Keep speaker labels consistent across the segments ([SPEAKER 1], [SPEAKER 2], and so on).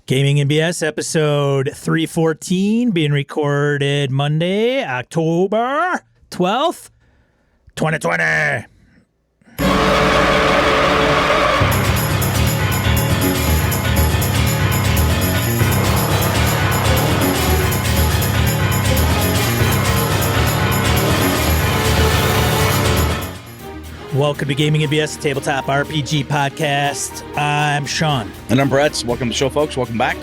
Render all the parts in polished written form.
[SPEAKER 1] Gaming and BS episode 314 being recorded Monday, October 12th, 2020. Welcome to Gaming and BS, tabletop RPG podcast. I'm Sean.
[SPEAKER 2] And I'm Brett. Welcome to the show, folks. Welcome back.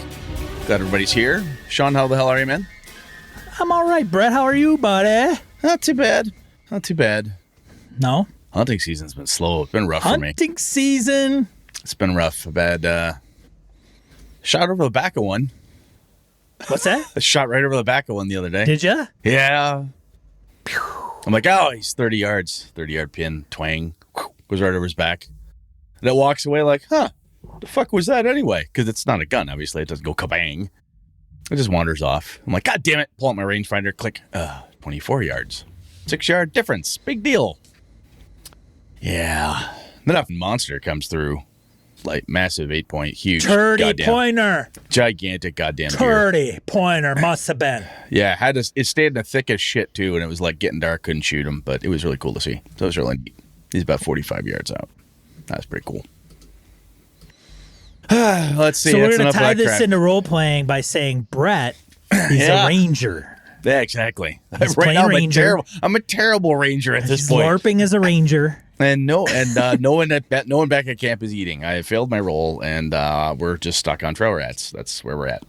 [SPEAKER 2] Glad everybody's here. Sean, how the hell are you, man?
[SPEAKER 1] I'm all right, Brett. How are you, buddy?
[SPEAKER 2] Not too bad. Not too bad.
[SPEAKER 1] No?
[SPEAKER 2] Hunting season's been slow. It's been rough for me.
[SPEAKER 1] Hunting season.
[SPEAKER 2] It's been rough. A bad shot over the back of one.
[SPEAKER 1] What's that?
[SPEAKER 2] I shot right over the back of one the other day.
[SPEAKER 1] Did ya?
[SPEAKER 2] Yeah. I'm like, oh, he's 30 yards. 30-yard pin, twang, goes right over his back. And it walks away like, huh, the fuck was that anyway? Because it's not a gun, obviously. It doesn't go kabang. It just wanders off. I'm like, God damn it. Pull out my rangefinder, click. 24 yards. 6-yard difference. Big deal. Yeah. Then a monster comes through. Like massive 8-point, huge.
[SPEAKER 1] 30-pointer.
[SPEAKER 2] Gigantic goddamn deer.
[SPEAKER 1] 30-pointer must have been.
[SPEAKER 2] Yeah, it stayed in the thick as shit too, and it was like getting dark, couldn't shoot him, but it was really cool to see. So it was really neat. He's about 45 yards out. That's pretty cool. Let's see.
[SPEAKER 1] So we're
[SPEAKER 2] going
[SPEAKER 1] to tie this into role-playing by saying Brett is a ranger.
[SPEAKER 2] Yeah, exactly.
[SPEAKER 1] He's
[SPEAKER 2] right now,
[SPEAKER 1] ranger.
[SPEAKER 2] I'm a terrible ranger at this point.
[SPEAKER 1] LARPing as a ranger.
[SPEAKER 2] And no one back at camp is eating. I failed my role, and we're just stuck on trail rats. That's where we're at.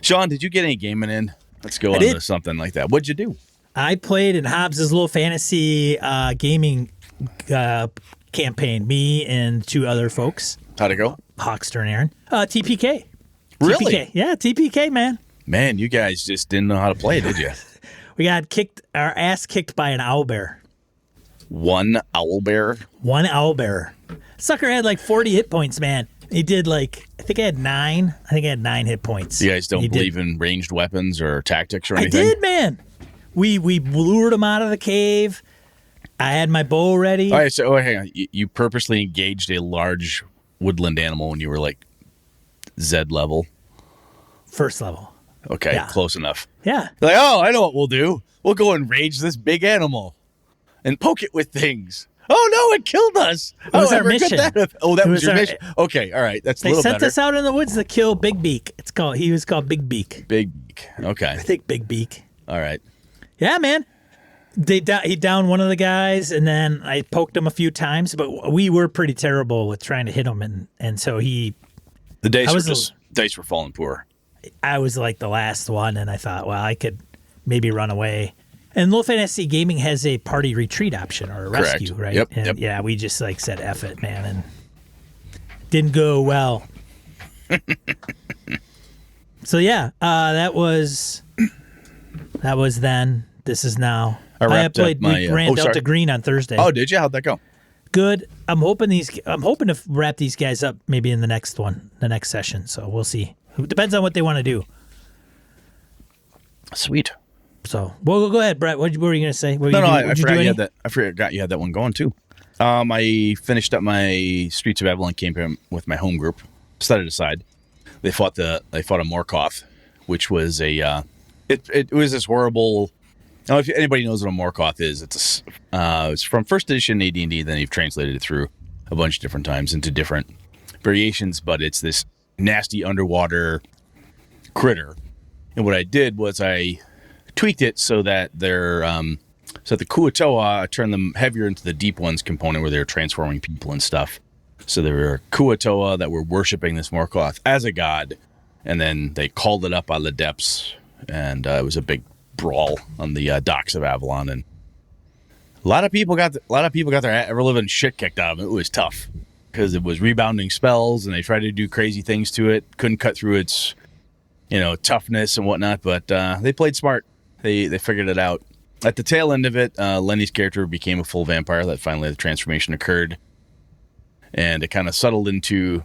[SPEAKER 2] Sean, did you get any gaming in? Let's go on to something like that. What'd you do?
[SPEAKER 1] I played in Hobbs' little fantasy gaming campaign. Me and two other folks.
[SPEAKER 2] How'd it go?
[SPEAKER 1] Hawkster and Aaron. TPK.
[SPEAKER 2] Really?
[SPEAKER 1] TPK. Yeah, TPK, man.
[SPEAKER 2] Man, you guys just didn't know how to play, did you?
[SPEAKER 1] We got our ass kicked by an owlbear.
[SPEAKER 2] One owlbear?
[SPEAKER 1] One owlbear. Sucker had like 40 hit points, man. He did I think I had 9. I think I had 9 hit points.
[SPEAKER 2] You guys don't believe in ranged weapons or tactics or anything?
[SPEAKER 1] I did, man. We lured him out of the cave. I had my bow ready.
[SPEAKER 2] All right, so hang on. You purposely engaged a large woodland animal when you were like Z level?
[SPEAKER 1] First level.
[SPEAKER 2] Okay, yeah. Close enough.
[SPEAKER 1] Yeah.
[SPEAKER 2] Like, oh, I know what we'll do. We'll go and rage this big animal and poke it with things. Oh, no, it killed us.
[SPEAKER 1] It was our mission.
[SPEAKER 2] That was your mission. Okay, all right. That's a little better.
[SPEAKER 1] They sent us out in the woods to kill Big Beak. He was called Big Beak.
[SPEAKER 2] Big Beak. Okay.
[SPEAKER 1] I think Big Beak.
[SPEAKER 2] All right.
[SPEAKER 1] Yeah, man. He downed one of the guys, and then I poked him a few times, but we were pretty terrible with trying to hit him, and so he...
[SPEAKER 2] The dice were falling poor.
[SPEAKER 1] I was like the last one, and I thought, well, I could maybe run away. And Little Fantasy Gaming has a party retreat option or a rescue, right?
[SPEAKER 2] Yep,
[SPEAKER 1] and yeah, we just said F it, man, and didn't go well. So yeah, that was then. This is now. I played ran Delta Green on Thursday.
[SPEAKER 2] Oh, did you? How'd that go?
[SPEAKER 1] Good. I'm hoping to wrap these guys up maybe in the next session. So we'll see. It depends on what they want to do.
[SPEAKER 2] Sweet.
[SPEAKER 1] So, well, go ahead, Brett. What were you going to say?
[SPEAKER 2] I forgot you had that one going too. I finished up my Streets of Avalon campaign with my home group. Set it aside. They fought a Morkoth, which was it was this horrible. Now, if anybody knows what a Morkoth is, it's from first edition AD&D. Then you've translated it through a bunch of different times into different variations, but it's this nasty underwater critter. And what I did was I tweaked it so that the Kuatoa turned them heavier into the deep ones component where they were transforming people and stuff. So there were Kuatoa that were worshiping this Morkoth as a god, and then they called it up out of the depths, and it was a big brawl on the docks of Avalon, and a lot of people got their ever-living shit kicked out of them. It was tough because it was rebounding spells, and they tried to do crazy things to it. Couldn't cut through its toughness and whatnot, but they played smart. They figured it out. At the tail end of it, Lenny's character became a full vampire. That finally the transformation occurred. And it kind of settled into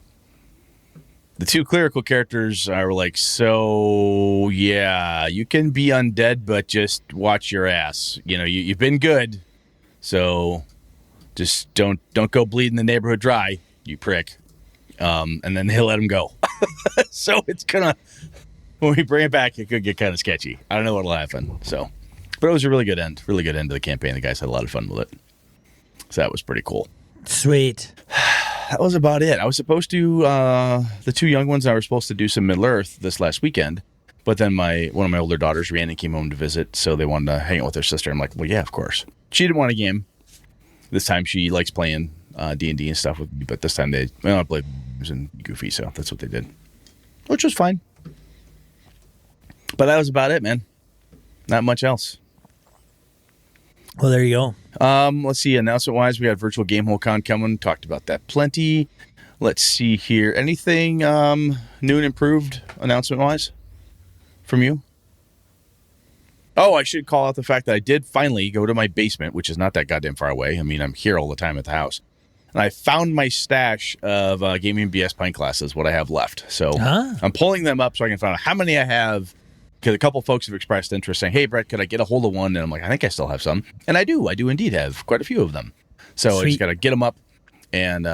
[SPEAKER 2] the two clerical characters. I were like, so yeah, you can be undead, but just watch your ass. You've been good, so just don't go bleeding the neighborhood dry, you prick. And then they let him go. So it's gonna, when we bring it back, it could get kind of sketchy. I don't know what'll happen. So, but it was a really good end to the campaign. The guys had a lot of fun with it. So that was pretty cool.
[SPEAKER 1] Sweet.
[SPEAKER 2] That was about it. I was supposed to, the two young ones, I were supposed to do some Middle Earth this last weekend. But then one of my older daughters, Rhiannon, came home to visit, so they wanted to hang out with her sister. I'm like, well, yeah, of course. She didn't want a game. This time she likes playing D&D and stuff with me, but this time they played and Goofy, so that's what they did, which was fine. But that was about it, man. Not much else.
[SPEAKER 1] Well, there you go.
[SPEAKER 2] Let's see. Announcement-wise, we got Virtual Gamehole Con coming. Talked about that plenty. Let's see here. Anything new and improved announcement-wise from you? Oh, I should call out the fact that I did finally go to my basement, which is not that goddamn far away. I mean, I'm here all the time at the house. And I found my stash of Gaming BS pint glasses, what I have left. So I'm pulling them up so I can find out how many I have. Because a couple folks have expressed interest saying, hey, Brett, could I get a hold of one? And I'm like, I think I still have some. And I do. I do indeed have quite a few of them. So
[SPEAKER 1] Sweet.
[SPEAKER 2] I just got to get them up and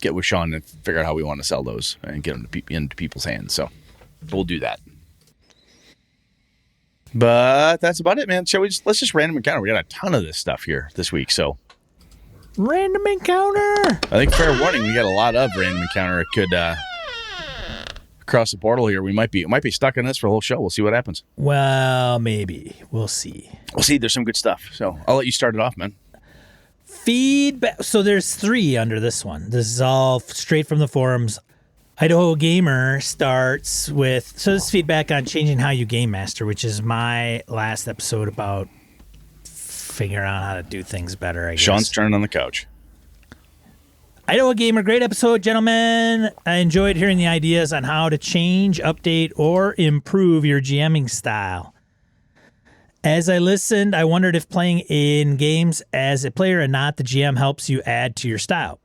[SPEAKER 2] get with Sean and figure out how we want to sell those and get them into people's hands. So we'll do that. But that's about it, man. Let's just random encounter. We got a ton of this stuff here this week. So
[SPEAKER 1] Random encounter.
[SPEAKER 2] I think fair warning, we got a lot of random encounter. It could cross the portal here. We might be stuck in this for a whole show. We'll see what happens.
[SPEAKER 1] Well, maybe. We'll see.
[SPEAKER 2] We'll see. There's some good stuff. So I'll let you start it off, man.
[SPEAKER 1] Feedback. So there's 3 under this one. This is all straight from the forums. Idahogamer starts with, so this is feedback on changing how you game master, which is my last episode about figuring out how to do things better, I guess.
[SPEAKER 2] Sean's turning on the couch.
[SPEAKER 1] Idahogamer, great episode, gentlemen. I enjoyed hearing the ideas on how to change, update, or improve your GMing style. As I listened, I wondered if playing in games as a player and not the GM helps you add to your style.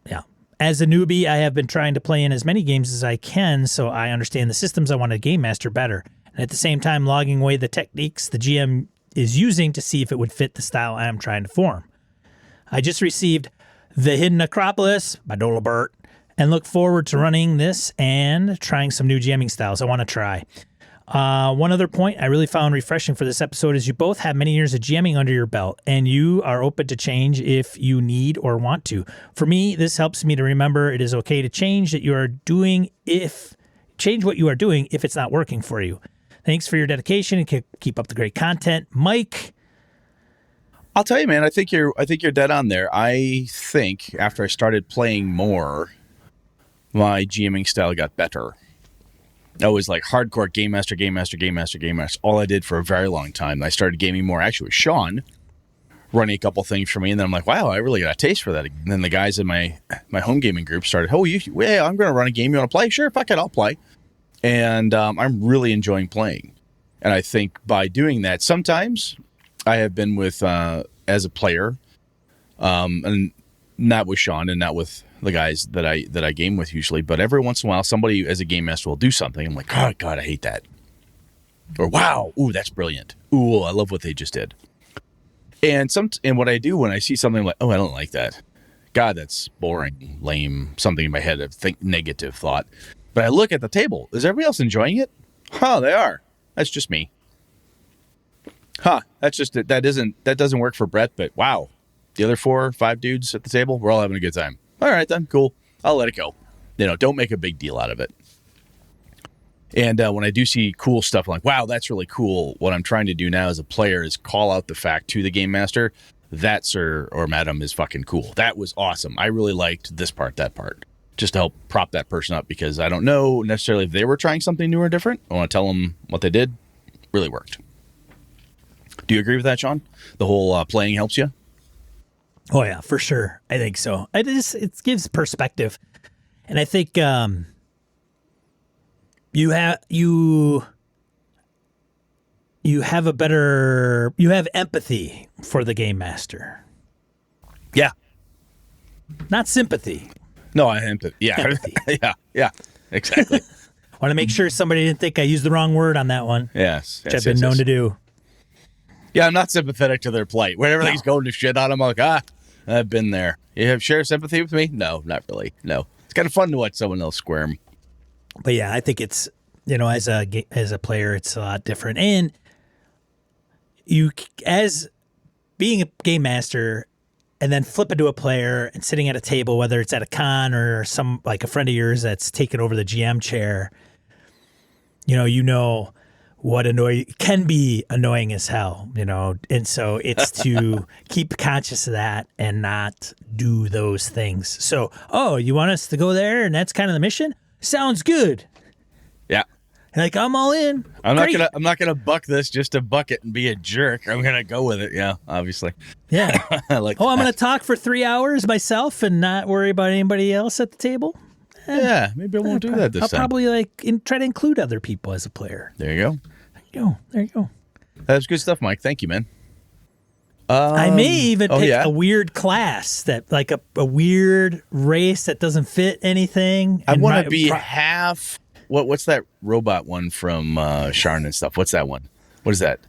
[SPEAKER 1] Yeah. As a newbie, I have been trying to play in as many games as I can so I understand the systems I want to game master better. And at the same time, logging away the techniques the GM is using to see if it would fit the style I am trying to form. I just received The Hidden Acropolis by Dolabert and look forward to running this and trying some new GMing styles I want to try. One other point I really found refreshing for this episode is you both have many years of GMing under your belt and you are open to change if you need or want to. For me, this helps me to remember it is okay to change what you are doing if it's not working for you. Thanks for your dedication and keep up the great content. Mike.
[SPEAKER 2] I'll tell you, man, I think you're dead on there. I think after I started playing more, my GMing style got better. I was like hardcore game master. All I did for a very long time. I started gaming more actually with Sean, running a couple things for me, and then I'm like, wow, I really got a taste for that. And then the guys in my home gaming group started, I'm going to run a game. You want to play? Sure, fuck it, I'll play. And I'm really enjoying playing. And I think by doing that, sometimes I have been with as a player, and not with Sean and not with the guys that I game with usually, but every once in a while somebody as a game master will do something. I'm like, oh God, I hate that. Or wow, ooh, that's brilliant. Ooh, I love what they just did. And what I do when I see something like, oh, I don't like that. God, that's boring, lame, something in my head, negative thought. But I look at the table. Is everybody else enjoying it? Huh, they are. That's just me. Huh, that's just it. That doesn't work for Brett, but wow. The other 4 or 5 dudes at the table, we're all having a good time. All right, then, cool. I'll let it go. Don't make a big deal out of it. And when I do see cool stuff, I'm like, wow, that's really cool. What I'm trying to do now as a player is call out the fact to the game master, that sir or madam is fucking cool. That was awesome. I really liked this part, that part. Just to help prop that person up because I don't know necessarily if they were trying something new or different. I want to tell them what they did. Really worked. Do you agree with that, Sean? The whole playing helps you?
[SPEAKER 1] Oh yeah, for sure. I think so. It gives perspective, and I think you have empathy for the game master.
[SPEAKER 2] Yeah,
[SPEAKER 1] not sympathy.
[SPEAKER 2] No, I empathy. Yeah, empathy. yeah, exactly.
[SPEAKER 1] Want to make sure somebody didn't think I used the wrong word on that one.
[SPEAKER 2] Yes,
[SPEAKER 1] which I've been known to do.
[SPEAKER 2] Yeah, I'm not sympathetic to their plight. When everything's going to shit on them, I'm like, I've been there. You have share sympathy with me? No, not really. No. It's kind of fun to watch someone else squirm.
[SPEAKER 1] But yeah, I think it's, as a player, it's a lot different. And you, as being a game master, and then flip into a player and sitting at a table, whether it's at a con or some like a friend of yours that's taken over the GM chair, what can be annoying as hell, and so it's to keep conscious of that and not do those things. So, you want us to go there and that's kind of the mission? Sounds good.
[SPEAKER 2] Yeah.
[SPEAKER 1] Like, I'm all in.
[SPEAKER 2] I'm not gonna buck this just to buck it and be a jerk. I'm gonna go with it. Yeah, obviously.
[SPEAKER 1] Yeah.
[SPEAKER 2] I like.
[SPEAKER 1] I'm gonna talk for 3 hours myself and not worry about anybody else at the table.
[SPEAKER 2] Yeah, maybe I won't do that this
[SPEAKER 1] I'll
[SPEAKER 2] time.
[SPEAKER 1] I'll probably try to include other people as a player.
[SPEAKER 2] There you go.
[SPEAKER 1] There you go.
[SPEAKER 2] That's good stuff, Mike. Thank you, man.
[SPEAKER 1] I may even pick a weird class that, like a weird race that doesn't fit anything.
[SPEAKER 2] I want to be half. What's that robot one from Sharn and stuff? What's that one? What is that?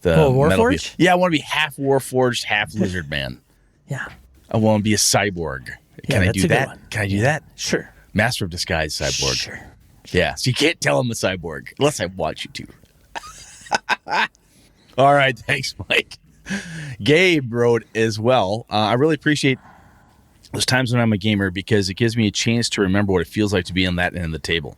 [SPEAKER 2] The
[SPEAKER 1] Warforged?
[SPEAKER 2] Yeah, I want to be half Warforged, half Lizard Man.
[SPEAKER 1] Yeah.
[SPEAKER 2] I want to be a cyborg. Can I do that? Can I do that?
[SPEAKER 1] Sure.
[SPEAKER 2] Master of Disguise cyborg.
[SPEAKER 1] Sure.
[SPEAKER 2] Yeah, so you can't tell I'm a cyborg unless I want you to. All right, thanks, Mike. Gabe wrote as well. I really appreciate those times when I'm a gamer because it gives me a chance to remember what it feels like to be on that end of the table.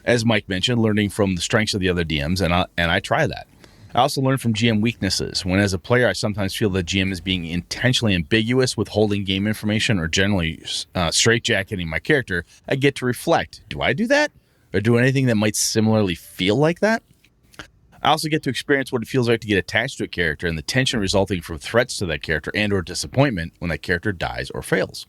[SPEAKER 2] As Mike mentioned, learning from the strengths of the other DMs, and I try that. I also learn from GM weaknesses. When as a player, I sometimes feel the GM is being intentionally ambiguous, withholding game information, or generally straitjacketing my character. I get to reflect. Do I do that? Or do anything that might similarly feel like that? I also get to experience what it feels like to get attached to a character and the tension resulting from threats to that character and or disappointment when that character dies or fails.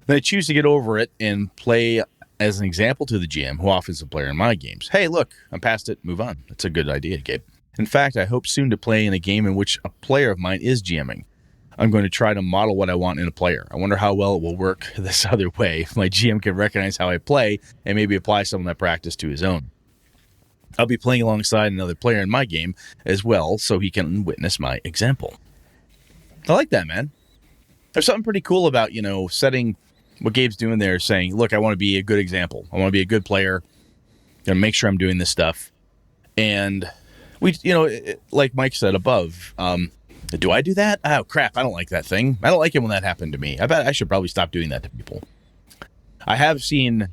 [SPEAKER 2] Then I choose to get over it and play as an example to the GM, who often is a player in my games. Hey, look, I'm past it. Move on. That's a good idea, Gabe. In fact, I hope soon to play in a game in which a player of mine is GMing. I'm going to try to model what I want in a player. I wonder how well it will work this other way if my GM can recognize how I play and maybe apply some of that practice to his own. I'll be playing alongside another player in my game as well, so he can witness my example. I like that, man. There's something pretty cool about, setting what Gabe's doing there, saying, look, I want to be a good example. I want to be a good player. Going to make sure I'm doing this stuff. And we, like Mike said above, do I do that? Oh, crap. I don't like that thing. I don't like it when that happened to me. I bet I should probably stop doing that to people. I have seen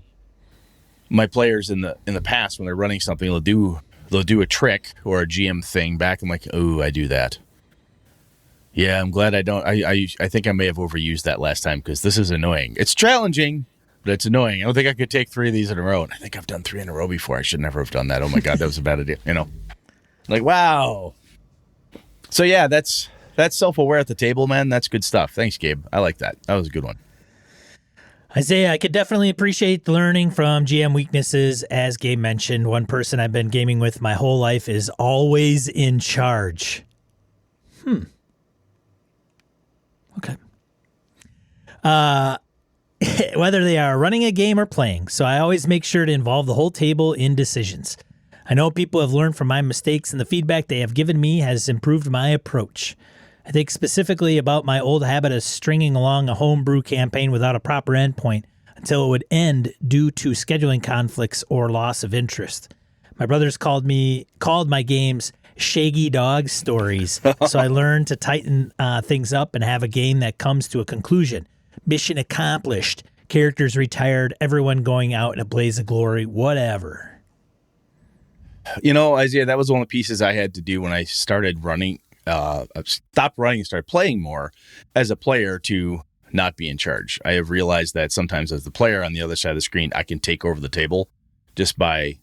[SPEAKER 2] my players in the past when they're running something, they'll do a trick or a GM thing back. I'm like, oh, I do that. Yeah, I'm glad I don't. I think I may have overused that last time because this is annoying. It's challenging, but it's annoying. I don't think I could take 3 of these in a row. And I think I've done 3 in a row before. I should never have done that. Oh my God, that was a bad idea. Like, wow. So yeah, that's self-aware at the table, man. That's good stuff. Thanks, Gabe. I like that. That was a good one.
[SPEAKER 1] Isaiah, I could definitely appreciate learning from GM weaknesses. As Gabe mentioned, one person I've been gaming with my whole life is always in charge. Okay. Whether they are running a game or playing, so I always make sure to involve the whole table in decisions. I know people have learned from my mistakes, and the feedback they have given me has improved my approach. I think specifically about my old habit of stringing along a homebrew campaign without a proper endpoint until it would end due to scheduling conflicts or loss of interest. My brothers called my games Shaggy Dog Stories, so I learned to tighten things up and have a game that comes to a conclusion. Mission accomplished, characters retired, everyone going out in a blaze of glory, whatever.
[SPEAKER 2] Isaiah, that was one of the pieces I had to do when I started running. Stopped running and started playing more as a player to not be in charge. I have realized that sometimes as the player on the other side of the screen, I can take over the table just by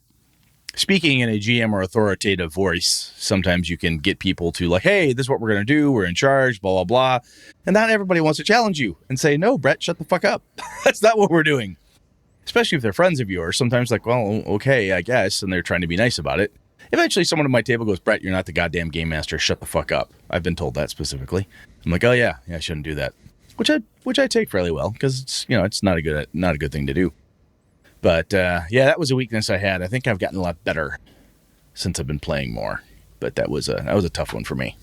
[SPEAKER 2] speaking in a GM or authoritative voice. Sometimes you can get people to like, hey, this is what we're going to do. We're in charge, blah, blah, blah. And not everybody wants to challenge you and say, no, Brett, shut the fuck up. That's not what we're doing. Especially if they're friends of yours. Sometimes like, well, okay, I guess. And they're trying to be nice about it. Eventually, someone at my table goes, Brett, you're not the goddamn game master. Shut the fuck up. I've been told that specifically. I'm like, oh yeah, I shouldn't do that, which I take fairly well because it's not a good thing to do. But yeah, that was a weakness I had. I think I've gotten a lot better since I've been playing more. But that was a tough one for me.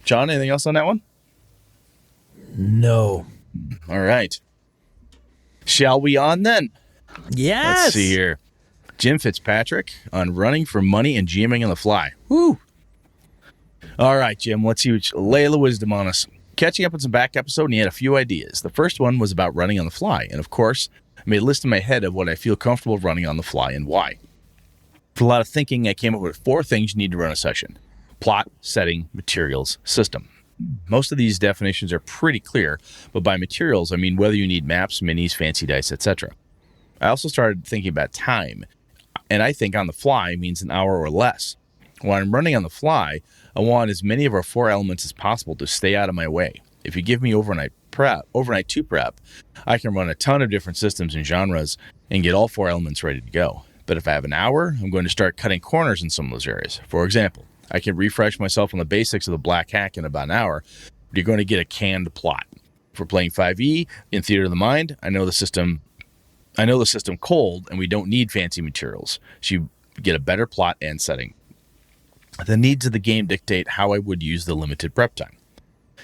[SPEAKER 2] John, anything else on that one?
[SPEAKER 1] No.
[SPEAKER 2] All right. Shall we on then?
[SPEAKER 1] Yes.
[SPEAKER 2] Let's see here. Jim Fitzpatrick on running for money and GMing on the fly.
[SPEAKER 1] Woo.
[SPEAKER 2] All right, Jim, let's see what lay of the wisdom on us. Catching up on some back episode, and he had a few ideas. The first one was about running on the fly. And of course, I made a list in my head of what I feel comfortable running on the fly and why. For a lot of thinking, I came up with 4 things you need to run a session: plot, setting, materials, system. Most of these definitions are pretty clear, but by materials, I mean whether you need maps, minis, fancy dice, etc. I also started thinking about time, and I think on the fly means an hour or less. When I'm running on the fly, I want as many of our 4 elements as possible to stay out of my way. If you give me overnight to prep, I can run a ton of different systems and genres and get all 4 elements ready to go. But if I have an hour, I'm going to start cutting corners in some of those areas. For example, I can refresh myself on the basics of the Black Hack in about an hour, but you're going to get a canned plot. If we're playing 5e in Theater of the Mind, I know the system cold, and we don't need fancy materials, so you get a better plot and setting. The needs of the game dictate how I would use the limited prep time.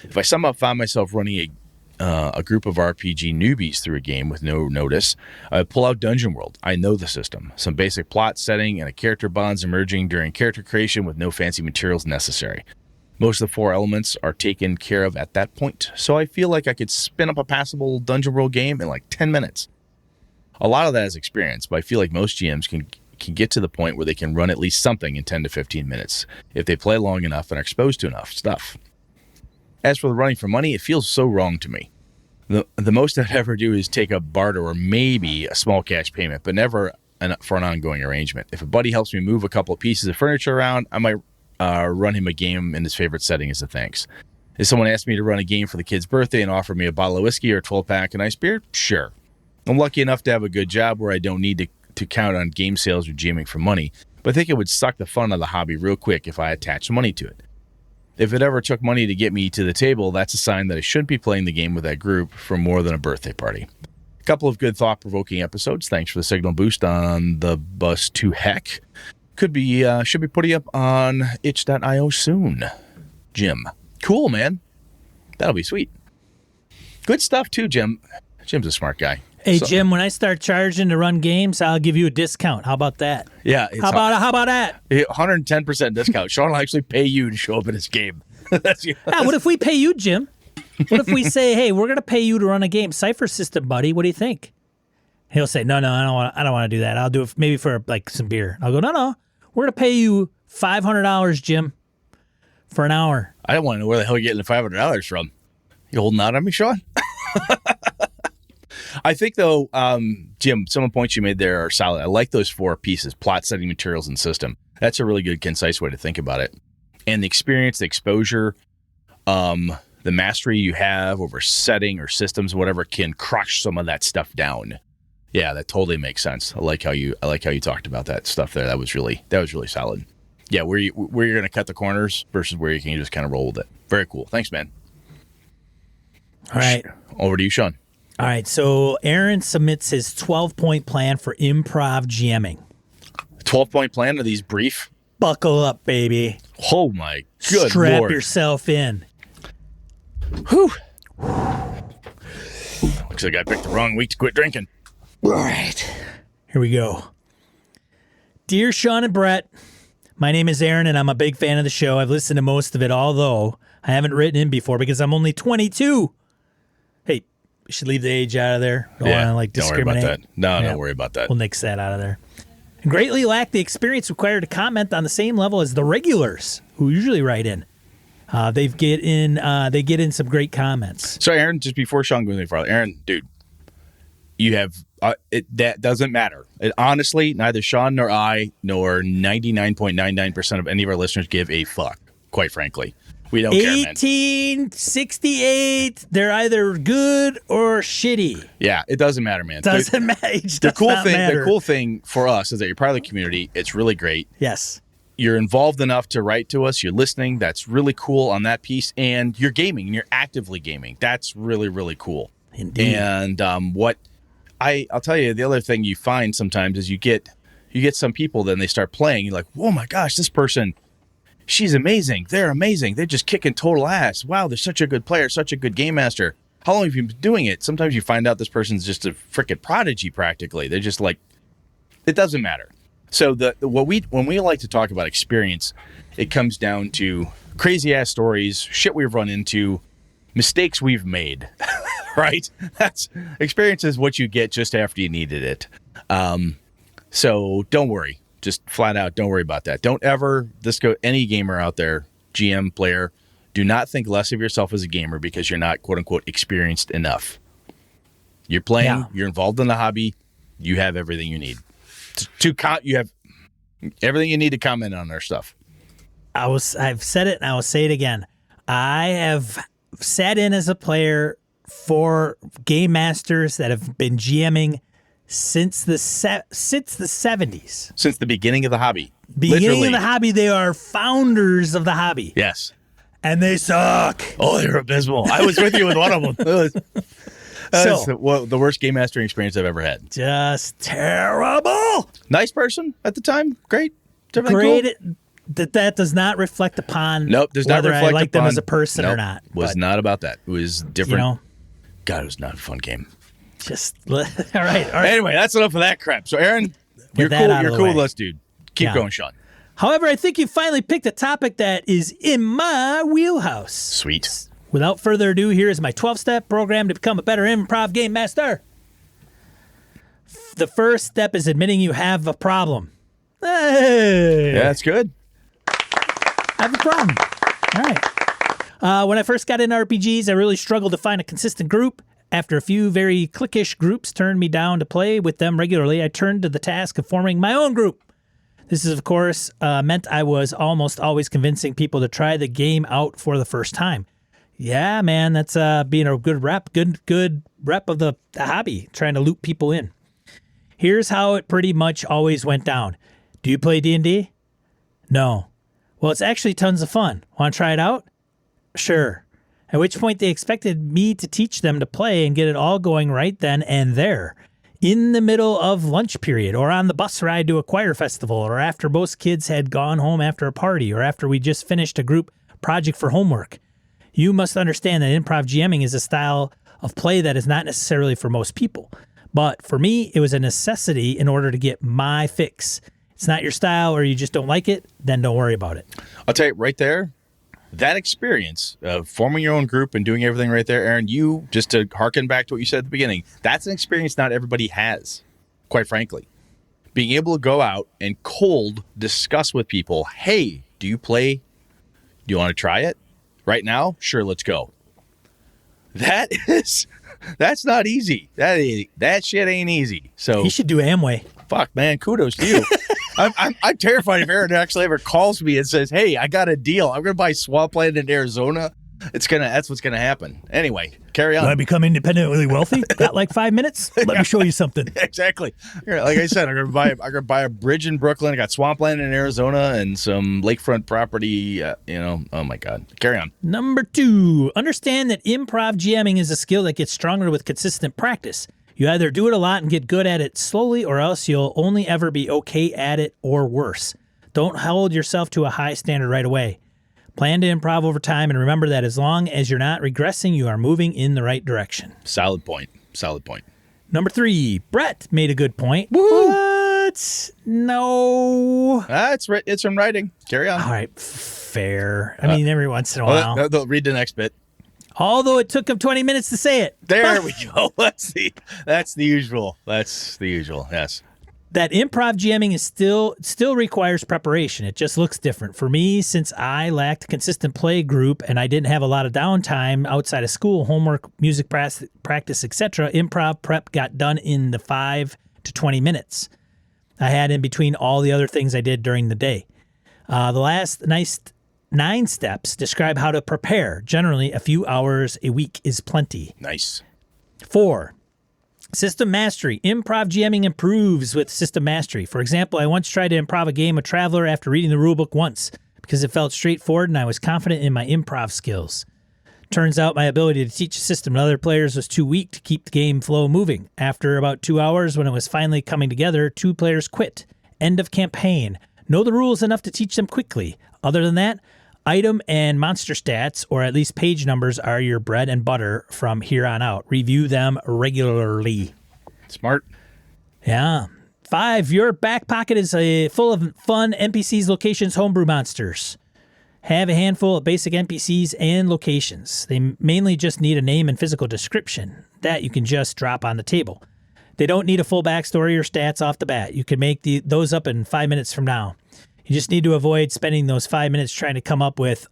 [SPEAKER 2] If I somehow found myself running a group of RPG newbies through a game with no notice, I would pull out Dungeon World. I know the system, some basic plot setting, and a character bonds emerging during character creation with no fancy materials necessary. Most of the 4 elements are taken care of at that point, so I feel like I could spin up a passable Dungeon World game in like 10 minutes. A lot of that is experience, but I feel like most GMs can get to the point where they can run at least something in 10 to 15 minutes if they play long enough and are exposed to enough stuff. As for the running for money, it feels so wrong to me. The most I'd ever do is take a barter or maybe a small cash payment, but never for an ongoing arrangement. If a buddy helps me move a couple of pieces of furniture around, I might run him a game in his favorite setting as a thanks. If someone asked me to run a game for the kid's birthday and offer me a bottle of whiskey or a 12-pack of nice beer, sure. I'm lucky enough to have a good job where I don't need to count on game sales or GMing for money, but I think it would suck the fun out of the hobby real quick if I attached money to it. If it ever took money to get me to the table, that's a sign that I shouldn't be playing the game with that group for more than a birthday party. A couple of good thought-provoking episodes. Thanks for the signal boost on the bus to heck. Should be putting up on itch.io soon. Jim. Cool, man. That'll be sweet. Good stuff too, Jim. Jim's a smart guy.
[SPEAKER 1] Hey, Jim, when I start charging to run games, I'll give you a discount. How about that?
[SPEAKER 2] Yeah.
[SPEAKER 1] How about that?
[SPEAKER 2] 110% discount. Sean will actually pay you to show up at his game.
[SPEAKER 1] What if we pay you, Jim? What if we say, hey, we're going to pay you to run a game? Cypher system, buddy. What do you think? He'll say, no, I don't want to do that. I'll do it maybe for like some beer. I'll go, no. We're going to pay you $500, Jim, for an hour.
[SPEAKER 2] I don't want to know where the hell you're getting the $500 from. You holding out on me, Sean? I think, though, Jim, some of the points you made there are solid. I like those 4 pieces: plot, setting, materials, and system. That's a really good, concise way to think about it. And the experience, the exposure, the mastery you have over setting or systems, whatever, can crush some of that stuff down. Yeah, that totally makes sense. I like how you talked about that stuff there. That was really solid. Yeah, where you're going to cut the corners versus where you can just kind of roll with it. Very cool. Thanks, man.
[SPEAKER 1] All right.
[SPEAKER 2] Over to you, Sean.
[SPEAKER 1] All right, so Aaron submits his 12-point plan for improv GMing.
[SPEAKER 2] 12-point plan? Are these brief?
[SPEAKER 1] Buckle up, baby.
[SPEAKER 2] Oh, my good
[SPEAKER 1] Strap
[SPEAKER 2] Lord.
[SPEAKER 1] yourself in.
[SPEAKER 2] Whew. Looks like I picked the wrong week to quit drinking.
[SPEAKER 1] All right, here we go. Dear Sean and Brett, my name is Aaron, and I'm a big fan of the show. I've listened to most of it, although I haven't written in before because I'm only 22. Hey, we should leave the age out of there. Don't want to discriminate.
[SPEAKER 2] Don't worry about that. No, don't worry about that.
[SPEAKER 1] We'll nix that out of there. And greatly lack the experience required to comment on the same level as the regulars who usually write in. They get in some great comments.
[SPEAKER 2] So, Aaron, just before Sean goes any farther, Aaron, dude, you have that doesn't matter. Honestly, neither Sean nor I nor 99.99% of any of our listeners give a fuck. Quite frankly, we don't care, man.
[SPEAKER 1] 1868. They're either good or shitty.
[SPEAKER 2] Yeah, it doesn't matter, man.
[SPEAKER 1] Doesn't matter.
[SPEAKER 2] The cool thing for us is that you're part of the community. It's really great.
[SPEAKER 1] Yes.
[SPEAKER 2] You're involved enough to write to us. You're listening. That's really cool on that piece. And you're gaming, and you're actively gaming. That's really, really cool.
[SPEAKER 1] Indeed.
[SPEAKER 2] And I'll tell you, the other thing you find sometimes is you get some people, then they start playing. You're like, oh my gosh, this person, she's amazing. They're amazing. They're just kicking total ass. Wow, they're such a good player, such a good game master. how long have you been doing it? Sometimes you find out this person's just a freaking prodigy practically. They're just like, it doesn't matter. So when we like to talk about experience, it comes down to crazy ass stories, shit we've run into, mistakes we've made, right? That's experience is what you get just after you needed it. So don't worry, just flat out, don't worry about that. Don't ever, any gamer out there, GM player, do not think less of yourself as a gamer because you're not quote unquote experienced enough. You're playing, you're involved in the hobby, you have everything you need you have everything you need to comment on our stuff.
[SPEAKER 1] I've said it and I will say it again. I have sat in as a player for game masters that have been GMing since the 70s.
[SPEAKER 2] Since the beginning of the hobby.
[SPEAKER 1] Beginning of the hobby, they are founders of the hobby.
[SPEAKER 2] Yes.
[SPEAKER 1] And they suck.
[SPEAKER 2] Oh, they're abysmal. I was with you with one of them. That's the worst game mastering experience I've ever had.
[SPEAKER 1] Just terrible.
[SPEAKER 2] Nice person at the time. Great.
[SPEAKER 1] Great. Cool? That does not reflect upon whether I like them as a person or not.
[SPEAKER 2] Was not about that. It was different. God, it was not a fun game.
[SPEAKER 1] All right.
[SPEAKER 2] Anyway, that's enough of that crap. So, Aaron, you're cool. You're cool with us, dude. Keep going, Sean.
[SPEAKER 1] However, I think you finally picked a topic that is in my wheelhouse.
[SPEAKER 2] Sweet.
[SPEAKER 1] Without further ado, here is my 12-step program to become a better improv game master. The first step is admitting you have a problem. Hey.
[SPEAKER 2] Yeah, that's good.
[SPEAKER 1] I have a problem. All right. When I first got into RPGs, I really struggled to find a consistent group. After a few very cliquish groups turned me down to play with them regularly, I turned to the task of forming my own group. This is, of course, meant I was almost always convincing people to try the game out for the first time. Yeah, man, that's being a good rep of the hobby, trying to loop people in. Here's how it pretty much always went down. Do you play D&D? No. Well, it's actually tons of fun. Want to try it out? Sure. At which point they expected me to teach them to play and get it all going right then and there. In the middle of lunch period, or on the bus ride to a choir festival, or after most kids had gone home after a party, or after we just finished a group project for homework. You must understand that improv GMing is a style of play that is not necessarily for most people. But for me, it was a necessity in order to get my fix. It's not your style or you just don't like it, then don't worry about it.
[SPEAKER 2] I'll tell you right there, that experience of forming your own group and doing everything right there, Aaron, you, just to harken back to what you said at the beginning, that's an experience not everybody has, quite frankly. Being able to go out and cold discuss with people, hey, do you play? Do you want to try it? Right now? Sure, let's go. That's not easy. That shit ain't easy. So
[SPEAKER 1] he should do Amway.
[SPEAKER 2] Fuck, man, kudos to you. I'm terrified if Aaron actually ever calls me and says, hey, I got a deal. I'm going to buy swampland in Arizona. That's what's going to happen. Anyway, carry on.
[SPEAKER 1] Want to become independently wealthy? Got like 5 minutes? Let me show you something.
[SPEAKER 2] Exactly. Like I said, I'm going to buy a bridge in Brooklyn. I got swampland in Arizona and some lakefront property. Oh my God. Carry on.
[SPEAKER 1] Number 2, understand that improv GMing is a skill that gets stronger with consistent practice. You either do it a lot and get good at it slowly, or else you'll only ever be okay at it or worse. Don't hold yourself to a high standard right away. Plan to improv over time, and remember that as long as you're not regressing, you are moving in the right direction.
[SPEAKER 2] Solid point.
[SPEAKER 1] Number 3, Brett made a good point.
[SPEAKER 2] Woo!
[SPEAKER 1] What? No.
[SPEAKER 2] It's from writing. Carry on.
[SPEAKER 1] All right, fair. I mean, every once in a while.
[SPEAKER 2] They'll read the next bit.
[SPEAKER 1] Although it took him 20 minutes to say it.
[SPEAKER 2] There we go. That's the usual. Yes.
[SPEAKER 1] That improv GMing is still requires preparation. It just looks different. For me, since I lacked a consistent play group and I didn't have a lot of downtime outside of school, homework, music practice, etc., improv prep got done in the 5 to 20 minutes I had in between all the other things I did during the day. The last 9 steps describe how to prepare. Generally, a few hours a week is plenty.
[SPEAKER 2] Nice.
[SPEAKER 1] 4, system mastery. Improv GMing improves with system mastery. For example, I once tried to improv a game of Traveler after reading the rulebook once because it felt straightforward and I was confident in my improv skills. Turns out my ability to teach a system to other players was too weak to keep the game flow moving. After about 2 hours, when it was finally coming together, 2 players quit. End of campaign. Know the rules enough to teach them quickly. Other than that, Item and monster stats, or at least page numbers, are your bread and butter from here on out. Review them regularly.
[SPEAKER 2] Smart.
[SPEAKER 1] Yeah. 5, your back pocket is full of fun NPCs, locations, homebrew monsters. Have a handful of basic NPCs and locations. They mainly just need a name and physical description. That you can just drop on the table. They don't need a full backstory or stats off the bat. You can make those up in 5 minutes from now. You just need to avoid spending those 5 minutes trying to come up with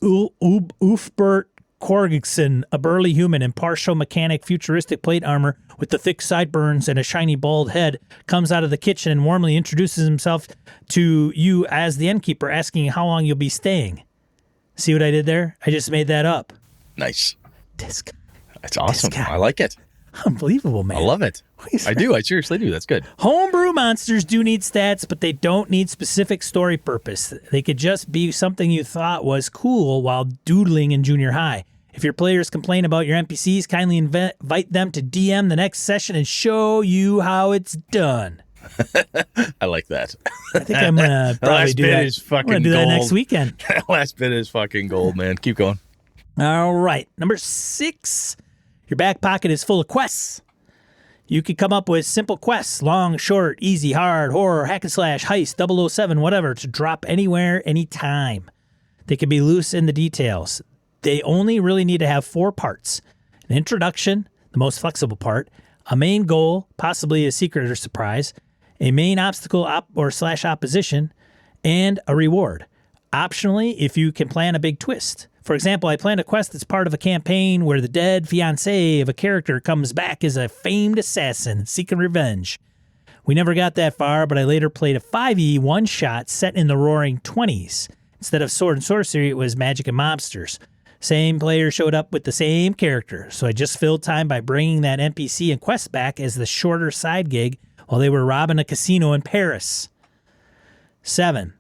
[SPEAKER 1] Ulfbert Korgson, a burly human in partial mechanic futuristic plate armor with the thick sideburns and a shiny bald head, comes out of the kitchen and warmly introduces himself to you as the innkeeper, asking how long you'll be staying. See what I did there? I just made that up.
[SPEAKER 2] Nice.
[SPEAKER 1] This guy.
[SPEAKER 2] That's awesome.
[SPEAKER 1] This guy.
[SPEAKER 2] I like it.
[SPEAKER 1] Unbelievable, man.
[SPEAKER 2] I love it. I do. I seriously do. That's good.
[SPEAKER 1] Homebrew monsters do need stats, but they don't need specific story purpose. They could just be something you thought was cool while doodling in junior high. If your players complain about your NPCs, kindly invite them to DM the next session and show you how it's done.
[SPEAKER 2] I like that.
[SPEAKER 1] I think I'm going to probably do that.
[SPEAKER 2] Is fucking
[SPEAKER 1] I'm going to do that
[SPEAKER 2] gold.
[SPEAKER 1] next weekend.
[SPEAKER 2] That last bit is fucking gold, man. Keep going.
[SPEAKER 1] All right. Number 6, your back pocket is full of quests. You could come up with simple quests, long, short, easy, hard, horror, hack and slash, heist, 007, whatever, to drop anywhere, anytime. They can be loose in the details. They only really need to have 4 parts. An introduction, the most flexible part, a main goal, possibly a secret or surprise, a main obstacle or slash opposition, and a reward. Optionally, if you can plan a big twist. For example, I planned a quest that's part of a campaign where the dead fiancé of a character comes back as a famed assassin seeking revenge. We never got that far, but I later played a 5e one-shot set in the Roaring 20s. Instead of sword and sorcery, it was magic and mobsters. Same player showed up with the same character, so I just filled time by bringing that NPC and quest back as the shorter side gig while they were robbing a casino in Paris. 7.